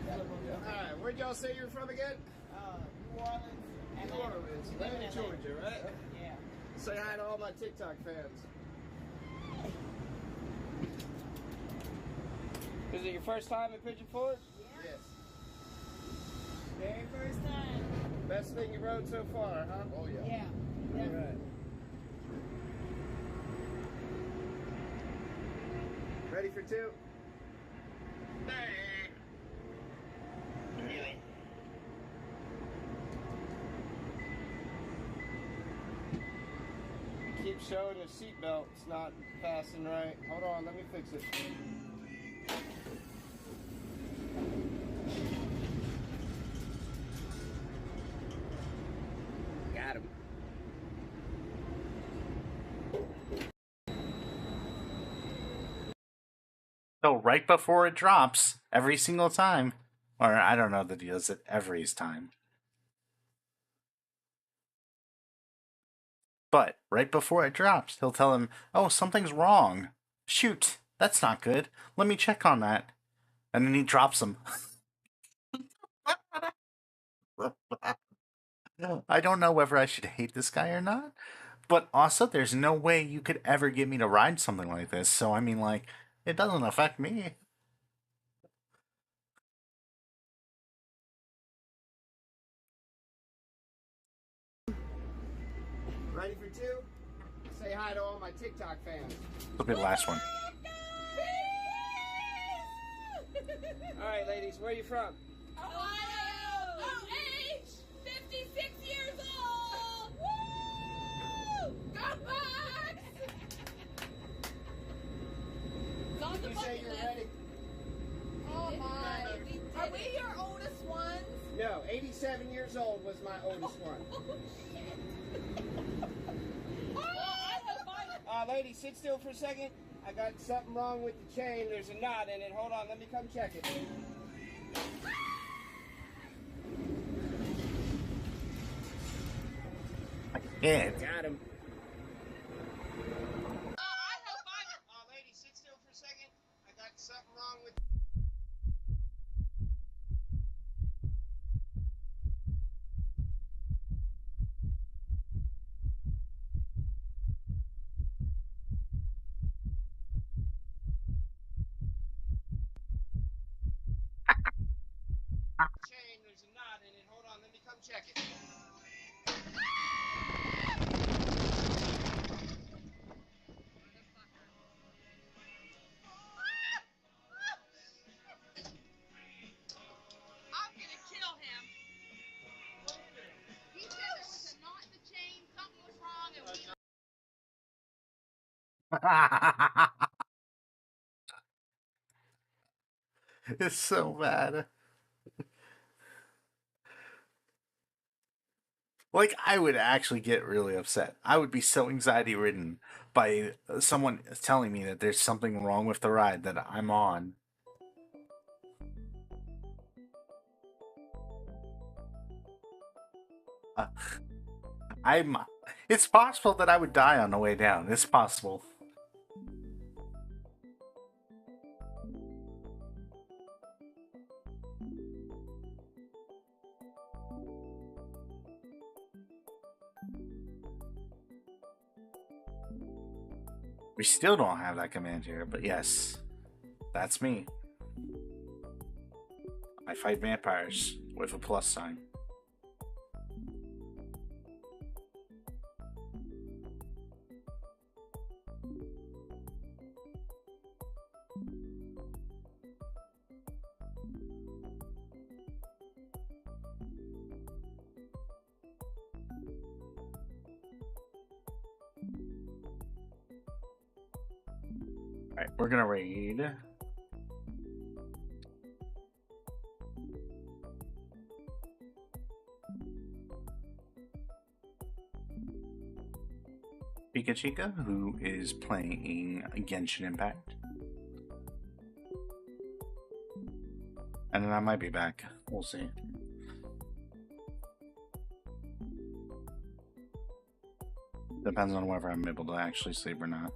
Alright, where'd y'all say you're from again? New Orleans. New Orleans. Atlanta, Georgia, right? Yeah. Say hi to all my TikTok fans. Is it your first time at Pigeon Forge? Yes. Very first time. Best thing you rode so far, huh? Oh, yeah. Yeah. All right. Ready for two? Keep showing the seatbelt. It's not fastened right. Hold on, let me fix it. Got him. So right before it drops, every single time, or I don't know that he does it every time, but right before it drops, he'll tell him, "Oh, something's wrong. Shoot, that's not good. Let me check on that." And then he drops him. I don't know whether I should hate this guy or not, but also there's no way you could ever get me to ride something like this. So I mean, like, it doesn't affect me. Ready for two? Say hi to all my TikTok fans. Look at the last one. Alright, ladies, where are you from? Ohio! age 56 years old! Woo! Go Bucks! It's on the You say bucket you're list. ready? Oh my! Are we your oldest ones? No, 87 years old was my oldest one. Lady, sit still for a second. I got something wrong with the chain. There's a knot in it. Hold on, let me come check it. Yeah. Got him. Lady, sit still for a second. I got something wrong with... chain. There's a knot in it. Hold on, let me come check it. I'm gonna kill him. He said there was a knot in the chain, something was wrong, and we... It's so bad. Like, I would actually get really upset. I would be so anxiety ridden by someone telling me that there's something wrong with the ride that I'm on. It's possible that I would die on the way down. It's possible. We still don't have that command here, but yes, that's me. I fight vampires with a plus sign. Alright, we're gonna raid. Pika Chica, who is playing Genshin Impact. And then I might be back. We'll see. Depends on whether I'm able to actually sleep or not.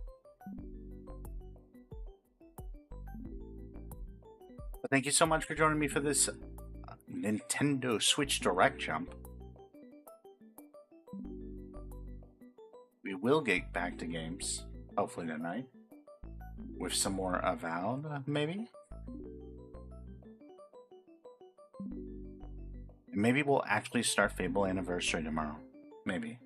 But thank you so much for joining me for this Nintendo Switch Direct jump. We will get back to games, hopefully tonight, with some more Avowed, maybe? And maybe we'll actually start Fable Anniversary tomorrow. Maybe.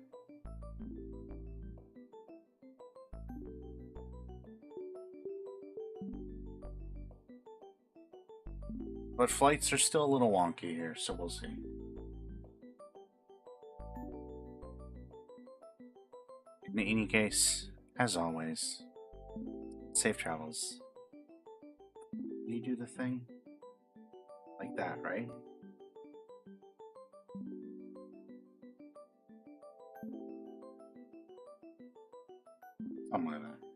But flights are still a little wonky here, so we'll see. In any case, as always, safe travels. You do the thing like that, right? Something like that.